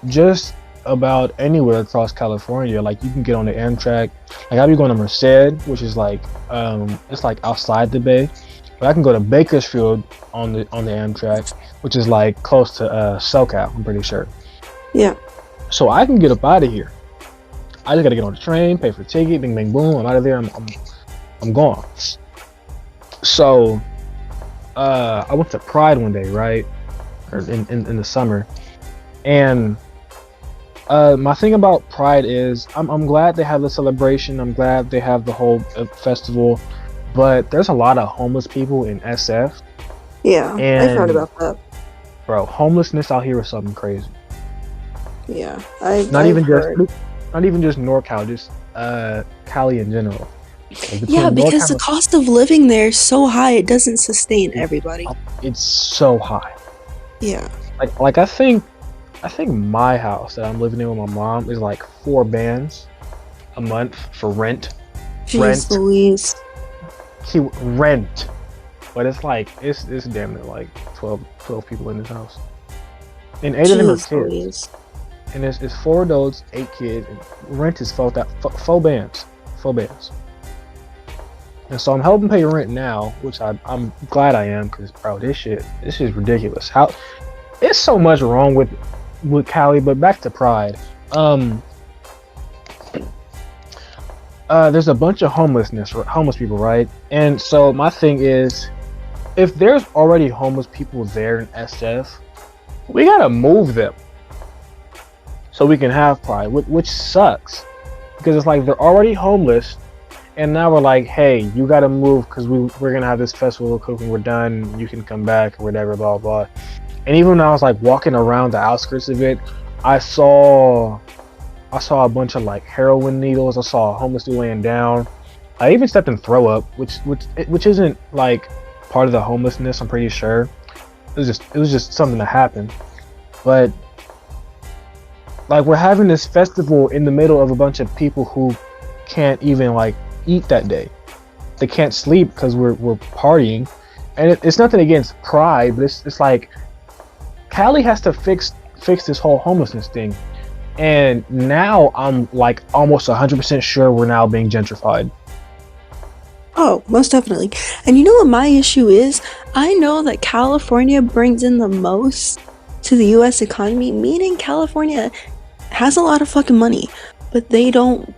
just about anywhere across California. Like you can get on the Amtrak. Like I'll be going to Merced, which is like it's like outside the Bay. But I can go to Bakersfield on the Amtrak, which is like close to SoCal, I'm pretty sure. Yeah. So I can get up out of here. I just gotta get on the train, pay for the ticket, bing bang boom, I'm out of there. I'm gone. So I went to Pride one day, right? Or in the summer. And my thing about Pride is I'm glad they have the celebration. I'm glad they have the whole festival. But there's a lot of homeless people in SF. Yeah, and, I've heard about that. Bro, homelessness out here is something crazy. Yeah, not even just NorCal, just Cali in general. Yeah, because the cost of living there is so high, it doesn't sustain everybody. It's so high. Yeah. Like I think my house that I'm living in with my mom is like $4 a month for rent. Jeez Louise. Rent. But it's like it's damn near like 12 people in this house. And 8 of them are kids. Louise. And it's 4 adults, 8 kids, and rent is $4. And so I'm helping pay rent now, which I'm glad I am, because bro, this is ridiculous. How it's so much wrong with Cali, but back to Pride. There's a bunch of homeless people, right? And so my thing is, if there's already homeless people there in SF, we gotta move them. so we can have pride, which sucks because it's like they're already homeless, and now we're like, hey, you got to move because we're gonna have this festival cooking. We're done. You can come back or whatever, blah blah. And even when I was like walking around the outskirts of it, I saw I saw a bunch of like heroin needles. I saw a homeless dude laying down. I even stepped in throw up, which isn't like part of the homelessness. I'm pretty sure it was just something that happened. But like we're having this festival in the middle of a bunch of people who can't even like eat that day. They can't sleep because we're partying, and it's nothing against pride, but it's like Cali has to fix this whole homelessness thing, and now I'm like almost 100% sure we're now being gentrified. Oh, most definitely. And you know what my issue is? I know that California brings in the most to the US economy, meaning California has a lot of fucking money, but they don't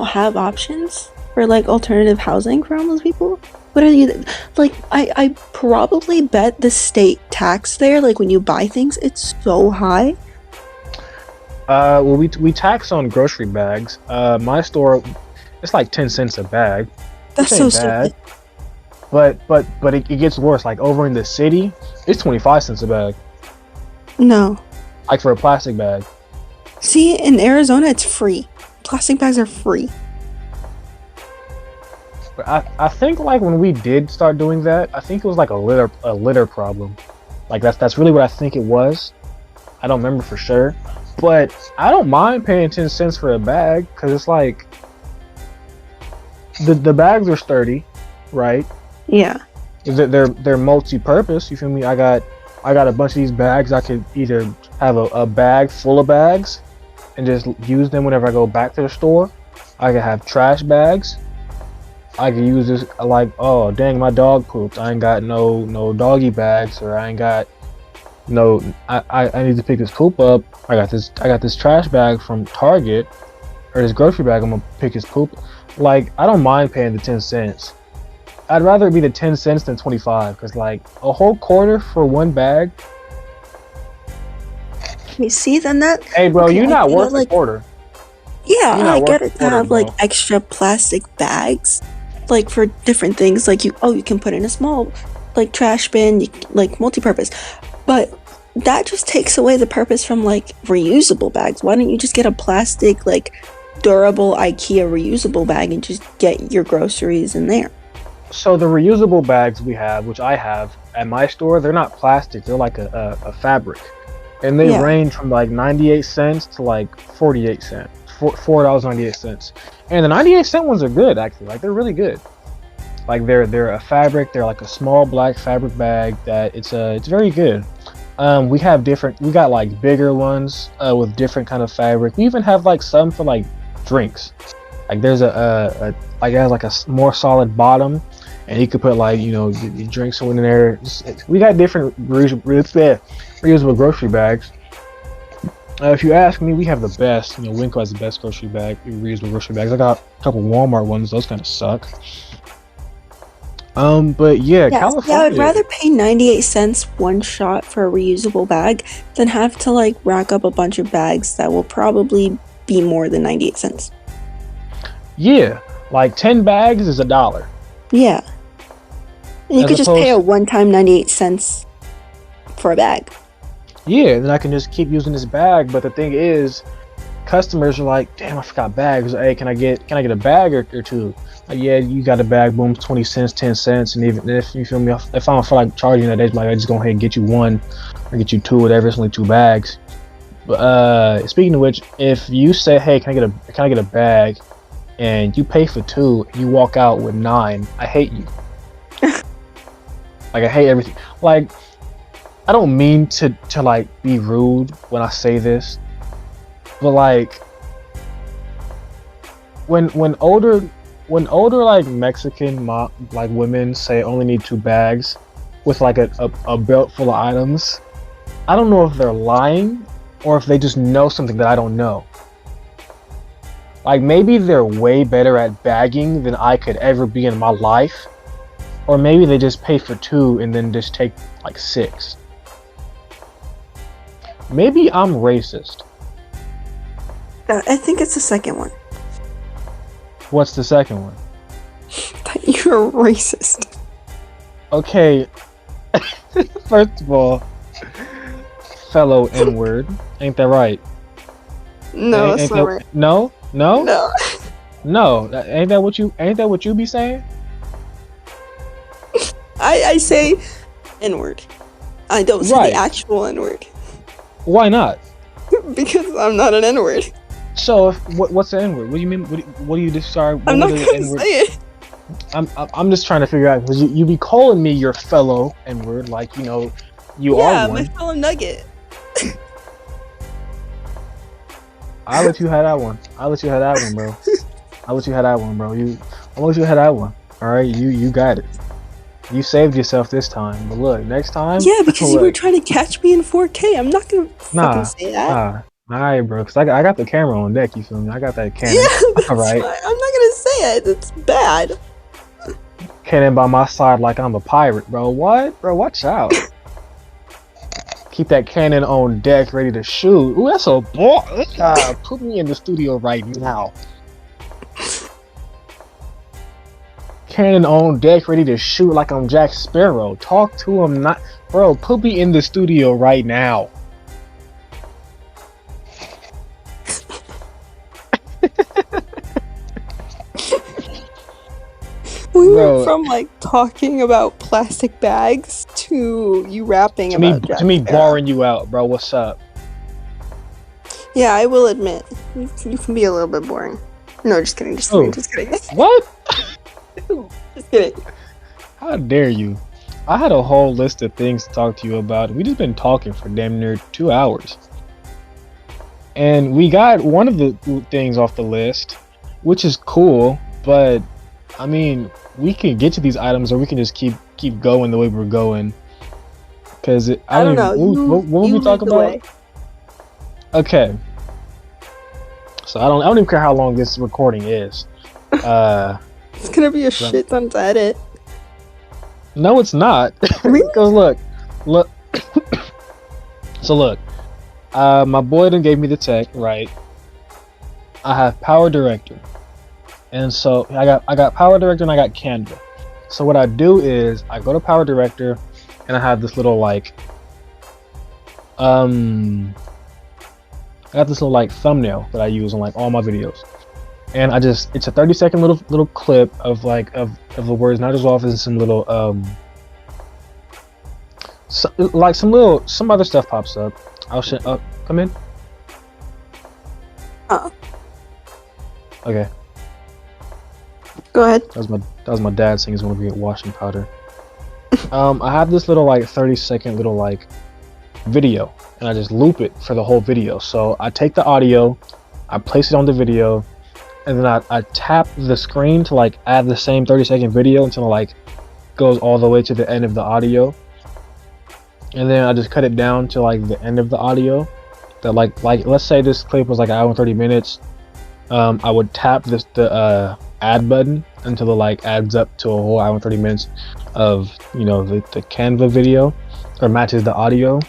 have options for like alternative housing for homeless people. What are you like? I probably bet the state tax there, like when you buy things, it's so high. Well, we tax on grocery bags. My store, it's like 10 cents a bag, which That's so ain't bad. stupid. But it gets worse. Like over in the city, it's 25 cents a bag, No. like for a plastic bag. See, in Arizona, it's free. Plastic bags are free. But I think like when we did start doing that, I think it was like a litter problem. Like that's really what I think it was. I don't remember for sure, but I don't mind paying 10 cents for a bag because it's like the bags are sturdy, right? Yeah. They're multi-purpose. You feel me? I got a bunch of these bags. I could either have a bag full of bags and just use them whenever I go back to the store. I could have trash bags. I could use this like, oh dang, my dog pooped. I ain't got no doggy bags, or I ain't got no. I need to pick this poop up. I got this trash bag from Target, or this grocery bag. I'm gonna pick his poop. Like I don't mind paying the 10 cents. I'd rather it be the 10 cents than 25, because like a whole quarter for one bag. You see, then that. Hey bro, Okay, you're I not get it. worth a Like, quarter. yeah, You're I not worth get a it to quarter, have like bro. extra plastic bags, like for different things. Like you can put in a small, like trash bin, like multi-purpose. But that just takes away the purpose from like reusable bags. Why don't you just get a plastic, like durable IKEA reusable bag and just get your groceries in there? So the reusable bags we have, which I have at my store, they're not plastic. They're like a fabric, and they Yeah. range from like 98 cents to like 48 cents, $4 98 cents. And the 98-cent ones are good actually. Like they're really good. Like they're a fabric. They're like a small black fabric bag that it's very good. We have different. We got like bigger ones with different kind of fabric. We even have like some for like drinks. Like there's like it has like a more solid bottom, and you could put like your drinks in there. We got different reusable grocery bags. If you ask me, we have the best. Winco has the best grocery bag, reusable grocery bags. I got a couple Walmart ones. Those kind of suck. But yeah, Yeah, yeah, I'd California. rather pay 98 cents one shot for a reusable bag than have to like rack up a bunch of bags that will probably be more than 98 cents. Yeah, like 10 bags is $1. Yeah. And you As could just pay opposed a one-time 98 cents for a bag. Yeah, then I can just keep using this bag. But the thing is, customers are like, damn, I forgot bags. Hey, can I get a bag or two? Like, yeah, you got a bag, boom, 20 cents, 10 cents. And even if you feel me, if I don't feel like charging that, I just go ahead and get you one or get you two, whatever. It's only two bags. But speaking of which, if you say, hey, can I get a bag, and you pay for two, you walk out with nine, I hate you. Like I hate everything. Like I don't mean to like be rude when I say this, but like when older like Mexican like women say only need two bags with like a belt full of items, I don't know if they're lying or if they just know something that I don't know. Like maybe they're way better at bagging than I could ever be in my life, or maybe they just pay for two and then just take like six. Maybe I'm racist, I think it's the second one. What's the second one? That you're racist. Okay. First of all, fellow N-word, ain't that right? No, Ain't that's that, not right. No, no, No. no. Ain't that what you be saying? I say N-word. I don't say Right. the actual N-word. Why not? Because I'm not an N-word. So, what's the N-word? What do you mean? What do you sorry? What I'm not would the gonna N-word? say it. I'm just trying to figure out because you be calling me your fellow N-word, like you are Yeah, my one. fellow nugget. I'll let you have that one. I'll let you have that one, bro. I'll let you have that one, bro. I'll let you have that one. All right, you got it. You saved yourself this time. But look, next time. Yeah, because you were look, trying to catch me in 4K. I'm not gonna fucking say that. All right, bro. Cause I got the camera on deck. You feel me? I got that Canon. Yeah, that's All right, fine. I'm not gonna say it. It's bad. Canon by my side like I'm a pirate, bro. What, bro? Watch out. Keep that cannon on deck, ready to shoot. Ooh, that's a boy. Put me in the studio right now. Cannon on deck, ready to shoot like I'm Jack Sparrow. Talk to him, not, bro. Put me in the studio right now. We went from like talking about plastic bags to you rapping about Jack to me Sparrow. barring you out, bro. What's up? Yeah, I will admit you can be a little bit boring. No, just kidding. Just kidding. What? Just kidding. How dare you? I had a whole list of things to talk to you about. We just been talking for damn near 2 hours, and we got one of the things off the list, which is cool. But I mean, we can get to these items, or we can just keep going the way we're going. Because I don't know. What would we talk about? Okay. So I don't even care how long this recording is. It's gonna be a shit ton to edit. No, it's not. Because look. So look, my boy done gave me the tech, right? I have Power Director, and so I got Power Director and I got Canva. So what I do is I go to Power Director, and I have this little like, I got this little like thumbnail that I use on like all my videos, and it's a 30-second little clip of like of the words, not as often as some little some other stuff pops up. I'll come in. Okay. Go ahead. That was my dad saying he's gonna be washing powder. I have this little like 30-second little like video, and I just loop it for the whole video. So I take the audio, I place it on the video, and then I tap the screen to like add the same 30-second video until it like goes all the way to the end of the audio, and then I just cut it down to like the end of the audio. That like let's say this clip was like 1 hour and 30 minutes. I would tap the add button until it like adds up to a whole 1 hour and 30 minutes of the Canva video, or matches the audio.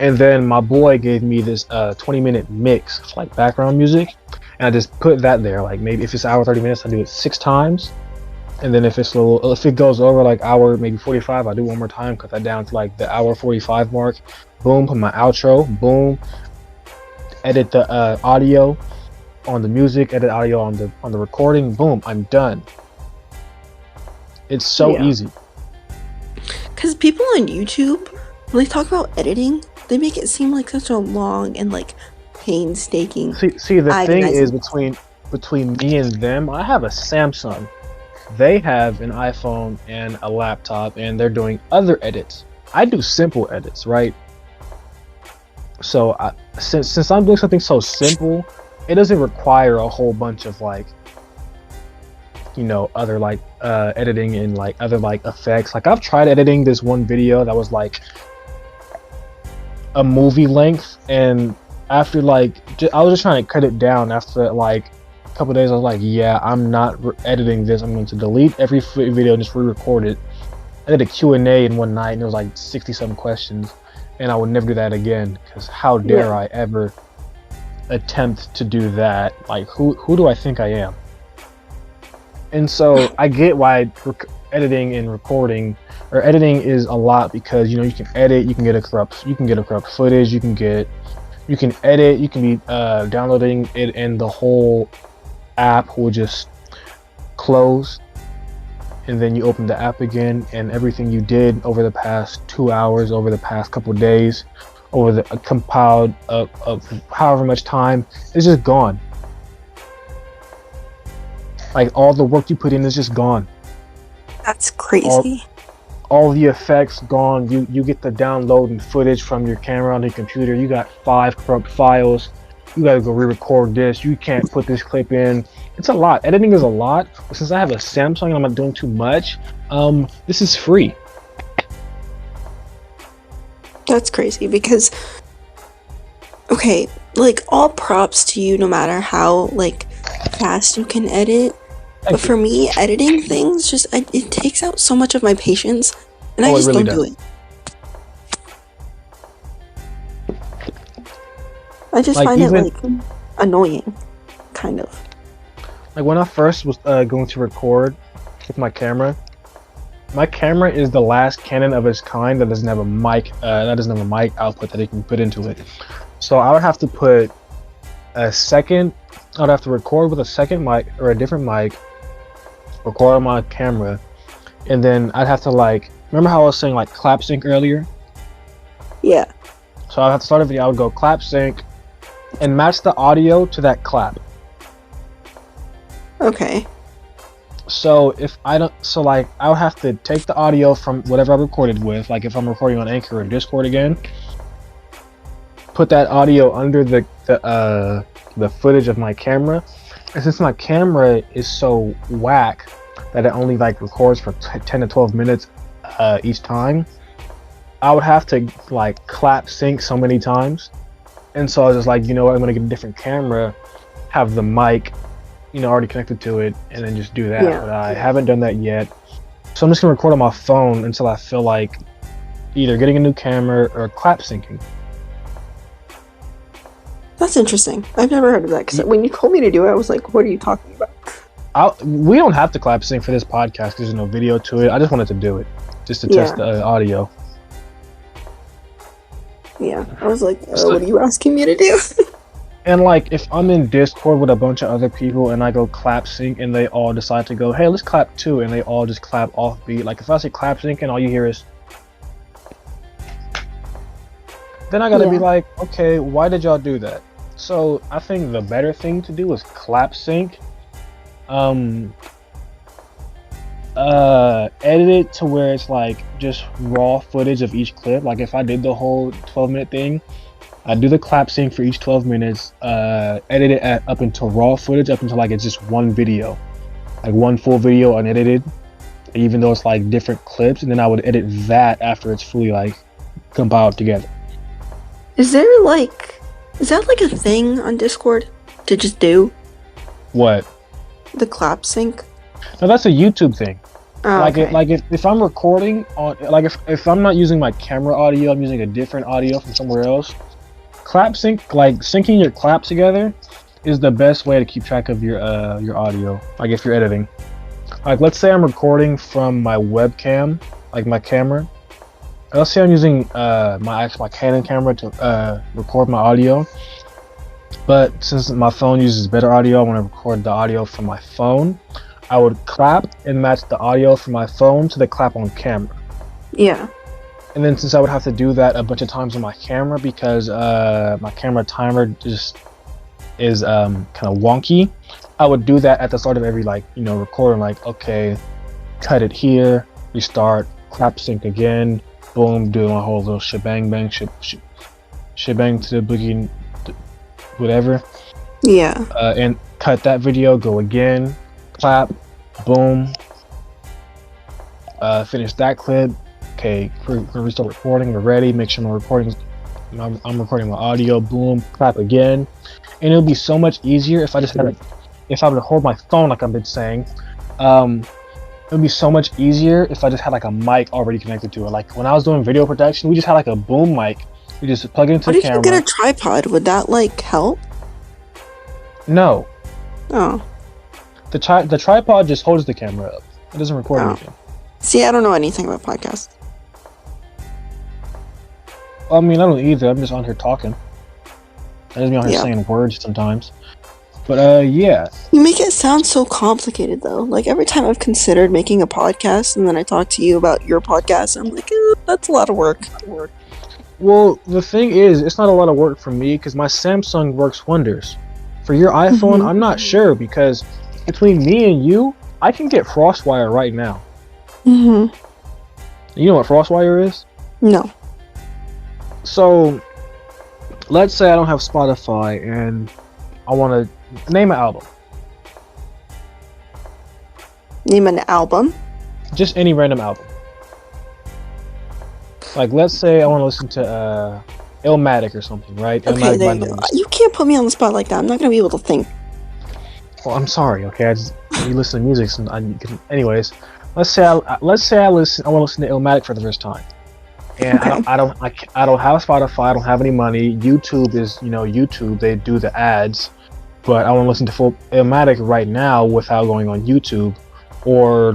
And then my boy gave me this 20-minute mix of like background music, and I just put that there. Like maybe if it's 1 hour 30 minutes, I do it 6 times, and then if it goes over like hour maybe 45, I do one more time, cut that down to like the hour 45 mark. Boom, put my outro. Boom, edit the audio on the music, edit audio on the recording. Boom, I'm done. It's so easy. Because people on YouTube, when they talk about editing, they make it seem like such a long and like painstaking. See, the thing is between me and them, I have a Samsung. They have an iPhone and a laptop, and they're doing other edits. I do simple edits, right? So since I'm doing something so simple, it doesn't require a whole bunch of like other like editing and like other like effects. Like I've tried editing this one video that was like a movie length, and after like I was just trying to cut it down. After like a couple days, I was like, yeah, I'm not editing this. I'm going to delete every video and just re-record it. I did a Q&A in one night, and it was like 60-some questions, and I would never do that again, because how dare I ever attempt to do that. Like, who do I think I am? And so I get why editing and recording, or editing, is a lot, because you can edit, you can get a corrupt footage, you can edit, you can be downloading it, and the whole app will just close, and then you open the app again, and everything you did over the past 2 hours, over the past couple days, over the compiled of however much time, is just gone. Like, all the work you put in is just gone. That's crazy. All the effects gone. You get the downloading footage from your camera on your computer. You got 5 corrupt files. You gotta go re-record this. You can't put this clip in. It's a lot. Editing is a lot. But since I have a Samsung and I'm not doing too much, this is free. That's crazy, because, okay, like, all props to you, no matter how, like, fast you can edit. But for me, editing things, it takes out so much of my patience, and I just really don't do it. I just find it, like, annoying, kind of. Like, when I first was going to record with my camera is the last Canon of its kind that doesn't have a mic output that you can put into it. So I would have to put I'd have to record with a second mic or a different mic, record on my camera, and then I'd have to, like, remember how I was saying, like, clap sync earlier? Yeah. So I'd have to start a video, I would go clap sync and match the audio to that clap. Okay. So I would have to take the audio from whatever I recorded with, like if I'm recording on Anchor or Discord again, put that audio under the footage of my camera, and since my camera is so whack that it only, like, records for 10 to 12 minutes each time, I would have to, like, clap sync so many times. And so I was just like, you know what, I'm gonna get a different camera, have the mic, already connected to it, and then just do that. Yeah. But I haven't done that yet, so I'm just gonna record on my phone until I feel like either getting a new camera or clap syncing. That's interesting. I've never heard of that, because when you told me to do it, I was like, what are you talking about? We don't have to clap sync for this podcast because there's no video to it. I just wanted to do it just to test the audio. Yeah, I was like, what are you asking me to do? And, like, if I'm in Discord with a bunch of other people and I go clap sync and they all decide to go, hey, let's clap too, and they all just clap off beat. Like, if I say clap sync and all you hear is, then I gotta be like, okay, why did y'all do that? So I think the better thing to do is clap sync. Edit it to where it's, like, just raw footage of each clip. Like, if I did the whole 12-minute thing, I'd do the clap sync for each 12 minutes, edit it up until raw footage, up until, like, it's just one video, like one full video unedited, even though it's, like, different clips, and then I would edit that after it's fully, like, compiled together. Is that like a thing on Discord to just do? What? The clap sync? No, that's a YouTube thing. Oh, okay. If I'm recording on, like, if I'm not using my camera audio, I'm using a different audio from somewhere else. Clap sync, like, syncing your claps together, is the best way to keep track of your audio. Like, if you're editing, like, let's say I'm recording from my webcam, like my camera. Let's say I'm using my Canon camera to record my audio, but since my phone uses better audio, I want to record the audio from my phone. I would clap and match the audio from my phone to the clap on camera. Yeah. And then since I would have to do that a bunch of times on my camera because my camera timer just is kind of wonky, I would do that at the start of every, like, recording, like, okay, cut it here, restart, clap sync again, boom, do my whole little shebang to the boogie, whatever. Yeah. And cut that video, go again, clap, boom, finish that clip. Okay, we're gonna restart recording. We're ready. Make sure I'm recording my audio. Boom, clap again, and it'll be so much easier if I just if I would hold my phone like I've been saying. It would be so much easier if I just had, like, a mic already connected to it. Like, when I was doing video production, we just had, like, a boom mic. We just plug it into the camera. What if you get a tripod? Would that, like, help? No, Oh. the tripod just holds the camera up. It doesn't record anything. See, I don't know anything about podcasts. I mean, I don't either. I'm just on here talking. I just be on here Yeah. saying words sometimes. But yeah. You make it sound so complicated, though. Like, every time I've considered making a podcast, and then I talk to you about your podcast, I'm like, that's a lot of work. Well, the thing is, it's not a lot of work for me because my Samsung works wonders. For your iPhone, I'm not sure because between me and you, I can get FrostWire right now. Mm-hmm. You know what FrostWire is? No. So, let's say I don't have Spotify and I want to name an album. Name an album? Just any random album. Like, let's say I want to listen to Illmatic or something, right? Okay, Illmatic there by you go. Names. You can't put me on the spot like that. I'm not going to be able to think. Well, I'm sorry, okay? You listen to music, so anyways. Let's say I want to listen to Illmatic for the first time, and Okay. I don't have Spotify. I don't have any money. YouTube is, YouTube. They do the ads, but I want to listen to full Illmatic right now without going on YouTube or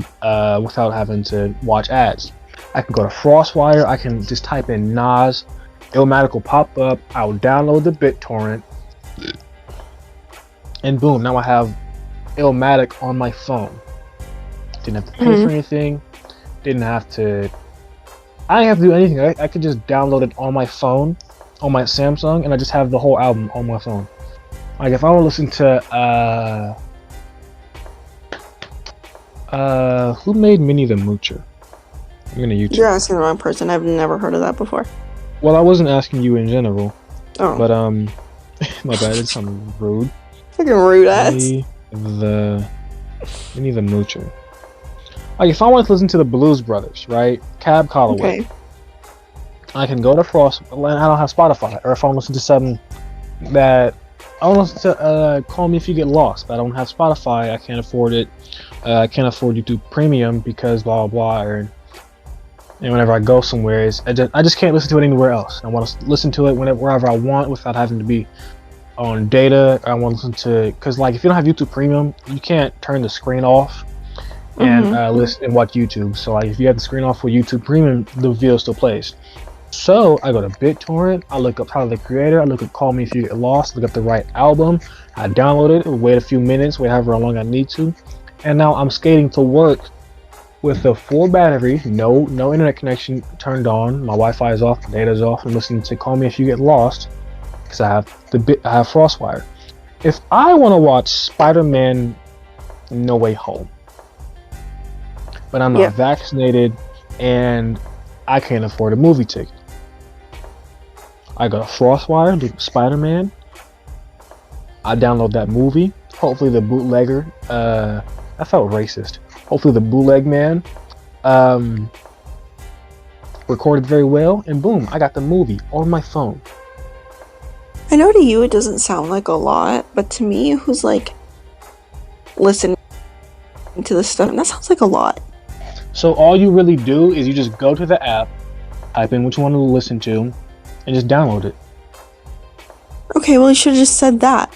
without having to watch ads. I can go to FrostWire. I can just type in Nas. Illmatic will pop up. I'll download the BitTorrent, and boom! Now I have Illmatic on my phone. Didn't have to pay for anything. Didn't have to. I didn't have to do anything. I could just download it on my phone, on my Samsung, and I just have the whole album on my phone. Like if I want to listen to who made Minnie the Moocher? I'm gonna YouTube. You're asking the wrong person. I've never heard of that before. Well, I wasn't asking you in general, Oh. but my bad. It's something rude. Fucking rude ass. Minnie the Moocher. Like if I want to listen to the Blues Brothers, right? Cab Calloway. Okay. I can go to Frost. I don't have Spotify, or if I want to listen to something that I want to listen to, Call Me If You Get Lost. But I don't have Spotify. I can't afford it. I can't afford YouTube Premium because blah blah blah. And whenever I go somewhere, I just can't listen to it anywhere else. I want to listen to it wherever I want without having to be on data. I want to listen to because like if you don't have YouTube Premium, you can't turn the screen off and listen and watch YouTube. So like if you have the screen off with YouTube Premium, the video still plays. So I go to BitTorrent, I look up Tyler the Creator, I look up Call Me If You Get Lost, look up the right album, I download it, wait a few minutes, wait however long I need to, and now I'm skating to work with a full battery, no internet connection turned on, my Wi-Fi is off, the data's off, and listening to Call Me If You Get Lost because I have FrostWire. If I want to watch Spider-Man No Way Home, but I'm not vaccinated and I can't afford a movie ticket, I go to FrostWire, look at Spider-Man, I download that movie, hopefully the bootlegger, I felt racist, hopefully the bootleg man recorded very well, and boom, I got the movie on my phone. I know to you it doesn't sound like a lot, but to me who's like listening to this stuff, that sounds like a lot. So all you really do is you just go to the app, type in what you want to listen to, and just download it. Okay, well you should have just said that.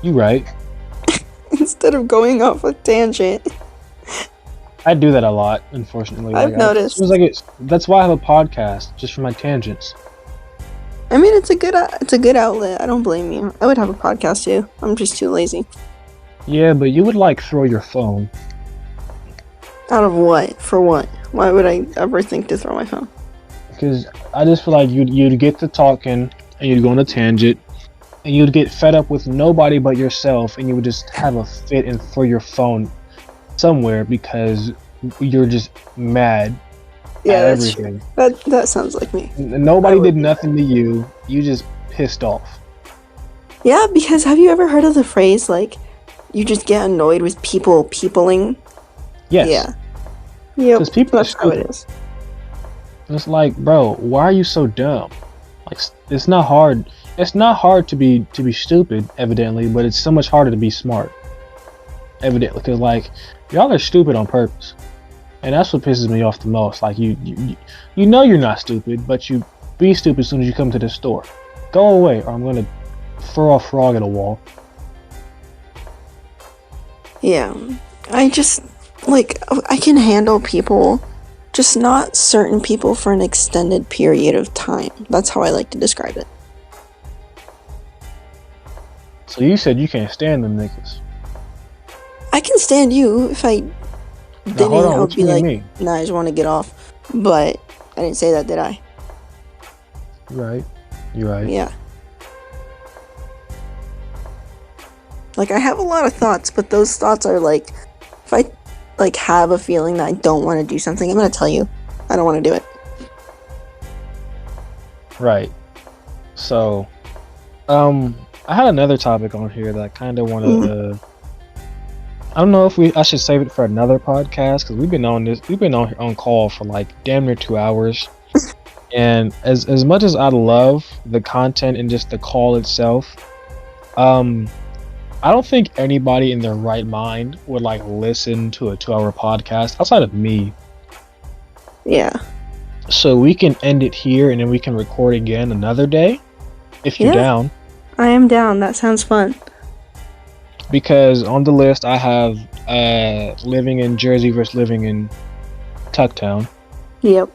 You right. Instead of going off a tangent. I do that a lot, unfortunately. I've noticed. That's why I have a podcast, just for my tangents. I mean, it's a good outlet. I don't blame you. I would have a podcast too. I'm just too lazy. Yeah, but you would like throw your phone. Out of what? For what? Why would I ever think to throw my phone? Because I just feel like you'd get to talking and you'd go on a tangent and you'd get fed up with nobody but yourself and you would just have a fit and throw your phone somewhere because you're just mad at everything. True. That sounds like me. Nobody did nothing to you. You just pissed off. Yeah, because have you ever heard of the phrase like you just get annoyed with people peopling? Yes. Yeah. Yep. Because people That's are how stupid. it is. It's like, bro, why are you so dumb? Like, it's not hard. It's not hard to be stupid, evidently, but it's so much harder to be smart. Evidently, because like y'all are stupid on purpose, and that's what pisses me off the most. Like you know you're not stupid, but you be stupid as soon as you come to the store. Go away, or I'm gonna throw a frog at a wall. Yeah. I just, like, I can handle people, just not certain people for an extended period of time. That's how I like to describe it. So you said you can't stand them niggas. I can stand you. If I Now didn't, hold on, I what would you be mean like, me? nah, I just want to get off. But I didn't say that, did I? You're right. You're right. Yeah. Like, I have a lot of thoughts, but those thoughts are like, if I like have a feeling that I don't want to do something, I'm gonna tell you I don't want to do it. Right. So, I had another topic on here that I kind of want to. I don't know if I should save it for another podcast because we've been on call for like damn near 2 hours, and as much as I love the content and just the call itself, I don't think anybody in their right mind would like listen to a 2 hour podcast outside of me. Yeah. So we can end it here and then we can record again another day if you're down. I am down. That sounds fun. Because on the list I have living in Jersey versus living in Tucktown. Yep.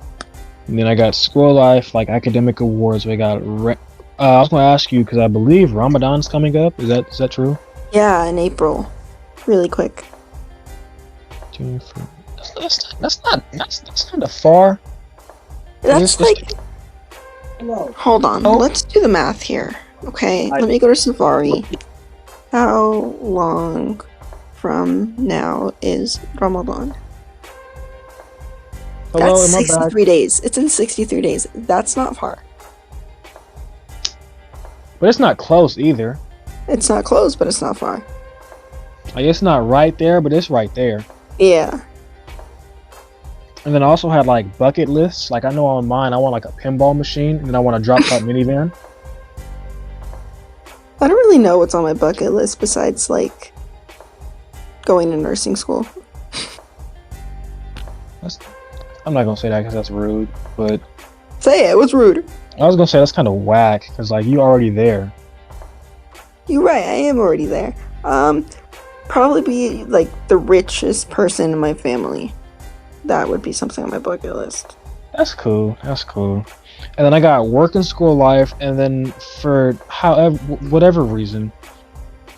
And then I got school life, like academic awards. We got. I was going to ask you because I believe Ramadan's coming up. Is that true? Yeah, in April. Really quick. That's kind of far. That's like. Hold on. Oh. Let's do the math here. Okay. Let me go to Safari. How long from now is Ramadan? Hello, That's am I back? 63 days. It's in 63 days. That's not far. But it's not close either. It's not close, but it's not far. Like it's not right there, but it's right there. Yeah. And then I also had like bucket lists. Like I know on mine, I want like a pinball machine, and then I want a drop top minivan. I don't really know what's on my bucket list besides like going to nursing school. I'm not gonna say that because that's rude, but Say it. What's rude? I was gonna say that's kind of whack because like you already there. You're right. I am already there. Probably be like the richest person in my family. That would be something on my bucket list. That's cool. That's cool. And then I got work and school life, and then for whatever reason,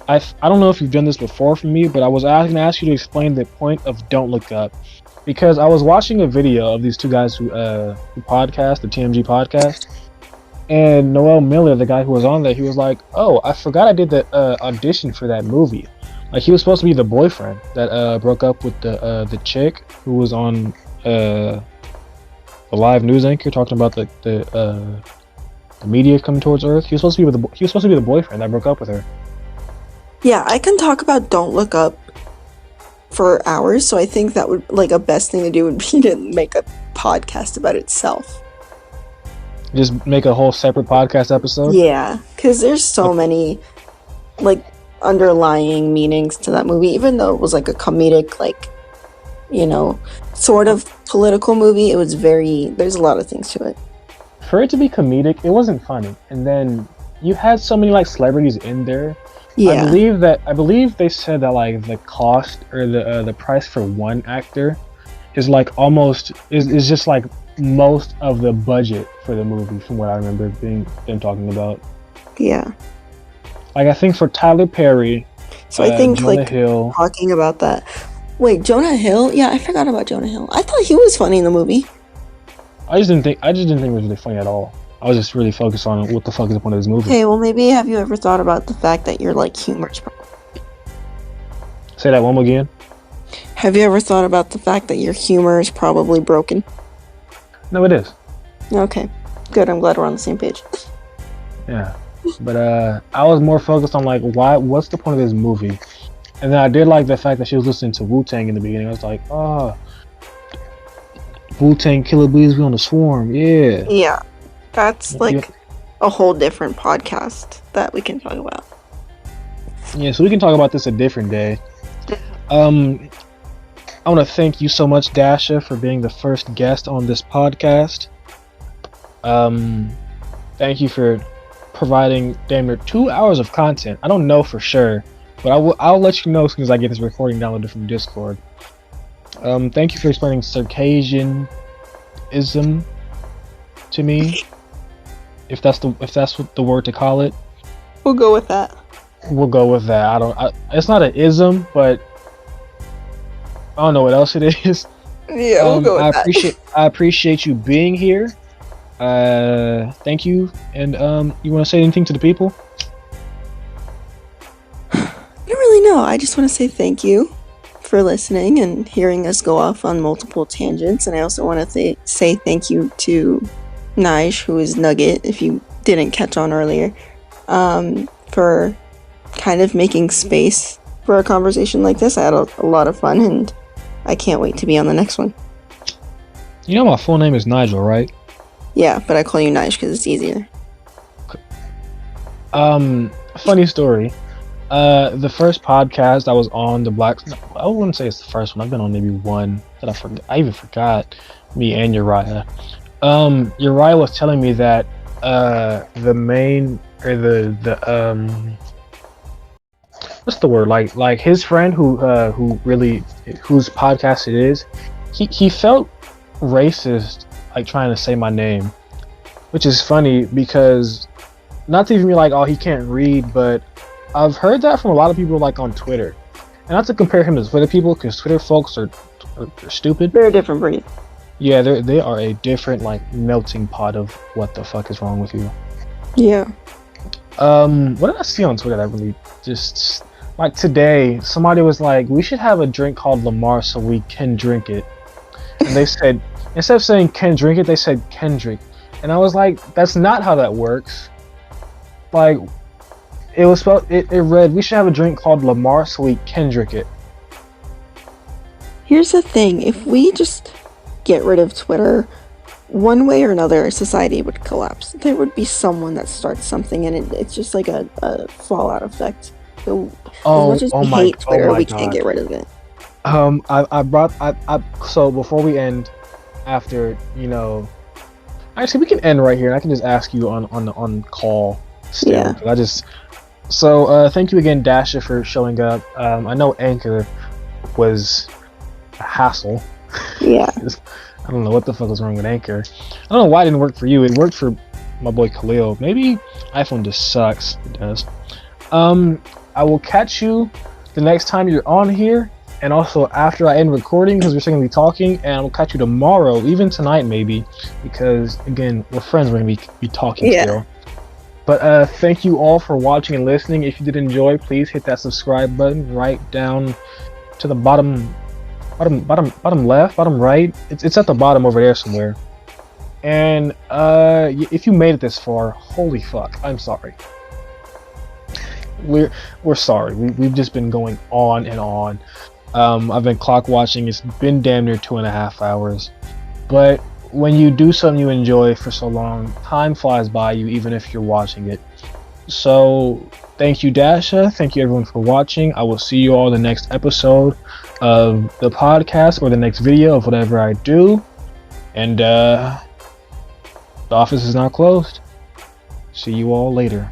I don't know if you've done this before for me, but I was going to ask you to explain the point of Don't Look Up, because I was watching a video of these two guys who podcast, the TMG podcast, and Noel Miller, the guy who was on there, he was like, "Oh, I forgot I did the audition for that movie." Like he was supposed to be the boyfriend that broke up with the chick who was on the live news anchor talking about the media coming towards Earth. He was supposed to be the boyfriend that broke up with her. Yeah, I can talk about Don't Look Up for hours, so I think that would like a best thing to do would be to make a podcast about itself. Just make a whole separate podcast episode? Yeah, because there's so many like underlying meanings to that movie, even though it was like a comedic, like, you know, sort of political movie. It was there's a lot of things to it. For it to be comedic, it wasn't funny. And then you had so many like celebrities in there. Yeah. I believe they said that like the cost or the price for one actor is like almost is just like most of the budget for the movie, from what I remember them talking about. Yeah. Like I think for Tyler Perry, so I think Jonah like Hill. Talking about that. Wait, Jonah Hill? Yeah, I forgot about Jonah Hill. I thought he was funny in the movie. I just didn't think it was really funny at all. I was just really focused on what the fuck is the point of this movie. Okay, well maybe have you ever thought about the fact that your like humor's broken? Say that one more again. Have you ever thought about the fact that your humor is probably broken? No, it is. Okay, good. I'm glad we're on the same page. Yeah, but I was more focused on like what's the point of this movie, and then I did like the fact that she was listening to Wu-Tang in the beginning. I was like, oh, Wu-Tang Killer Bees, we on the swarm, yeah. Yeah, that's like a whole different podcast that we can talk about. Yeah, so we can talk about this a different day. I want to thank you so much, Daxa, for being the first guest on this podcast. Thank you for providing damn near 2 hours of content. I don't know for sure, but I'll let you know as soon as I get this recording downloaded from Discord. Thank you for explaining Circassianism to me, if that's what the word to call it. We'll go with that. We'll go with that. It's not an ism, but I don't know what else it is. Yeah, we'll go with that. I appreciate you being here. Thank you. And you want to say anything to the people? I don't really know. I just want to say thank you for listening and hearing us go off on multiple tangents. And I also want to say thank you to Nige, who is Nugget, if you didn't catch on earlier, for kind of making space for a conversation like this. I had a lot of fun, and I can't wait to be on the next one. You know my full name is Nigel, right? Yeah, but I call you Nige because it's easier. Funny story. The first podcast I was on, I wouldn't say it's the first one. I've been on maybe one that I even forgot. Me and Uriah. Uriah was telling me that the main or the what's the word, like his friend whose podcast it is, he felt racist like trying to say my name, which is funny because not to even be like, oh, he can't read, but I've heard that from a lot of people like on Twitter, and not to compare him to Twitter people because Twitter folks are stupid. They're a different breed. Yeah, they are a different like melting pot of what the fuck is wrong with you. Yeah. What did I see on Twitter that really just like today? Somebody was like, we should have a drink called Lamar so we can drink it, and they said instead of saying can drink it, they said Kendrick, and I was like, that's not how that works. Like, it was spelled. It read, we should have a drink called Lamar so we can drink it. Here's the thing: if we just get rid of Twitter, one way or another, society would collapse. There would be someone that starts something, and it's just like a fallout effect. So as much as we hate Twitter, we can't get rid of it. So before we end, after actually we can end right here, and I can just ask you on call still. Yeah. So thank you again, Daxa, for showing up. I know Anchor was a hassle. Yeah. I don't know what the fuck was wrong with Anchor. I don't know why it didn't work for you. It worked for my boy Khalil. Maybe iPhone just sucks. It does. I will catch you the next time you're on here, and also after I end recording, because we're still gonna be talking, and I will catch you tomorrow, even tonight maybe, because again, we're friends. We're gonna be talking still. But thank you all for watching and listening. If you did enjoy, please hit that subscribe button right down to the bottom left, bottom right. It's at the bottom over there somewhere. And if you made it this far, holy fuck, I'm sorry. We're sorry. We've just been going on and on. I've been clock watching. It's been damn near 2.5 hours. But when you do something you enjoy for so long, time flies by you, even if you're watching it. So thank you, Daxa. Thank you, everyone, for watching. I will see you all in the next episode of the podcast or the next video of whatever I do. And the office is now closed. See you all later.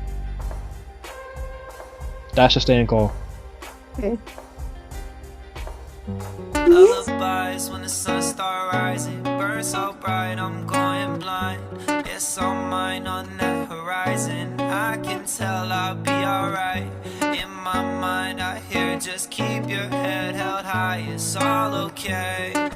Daxa, stay in call. Okay. Lullabies when the sun start rising, burn so bright I'm going blind. It's all mine on that horizon. I can tell I'll be alright. In my mind I hear just keep your head held high. It's all okay.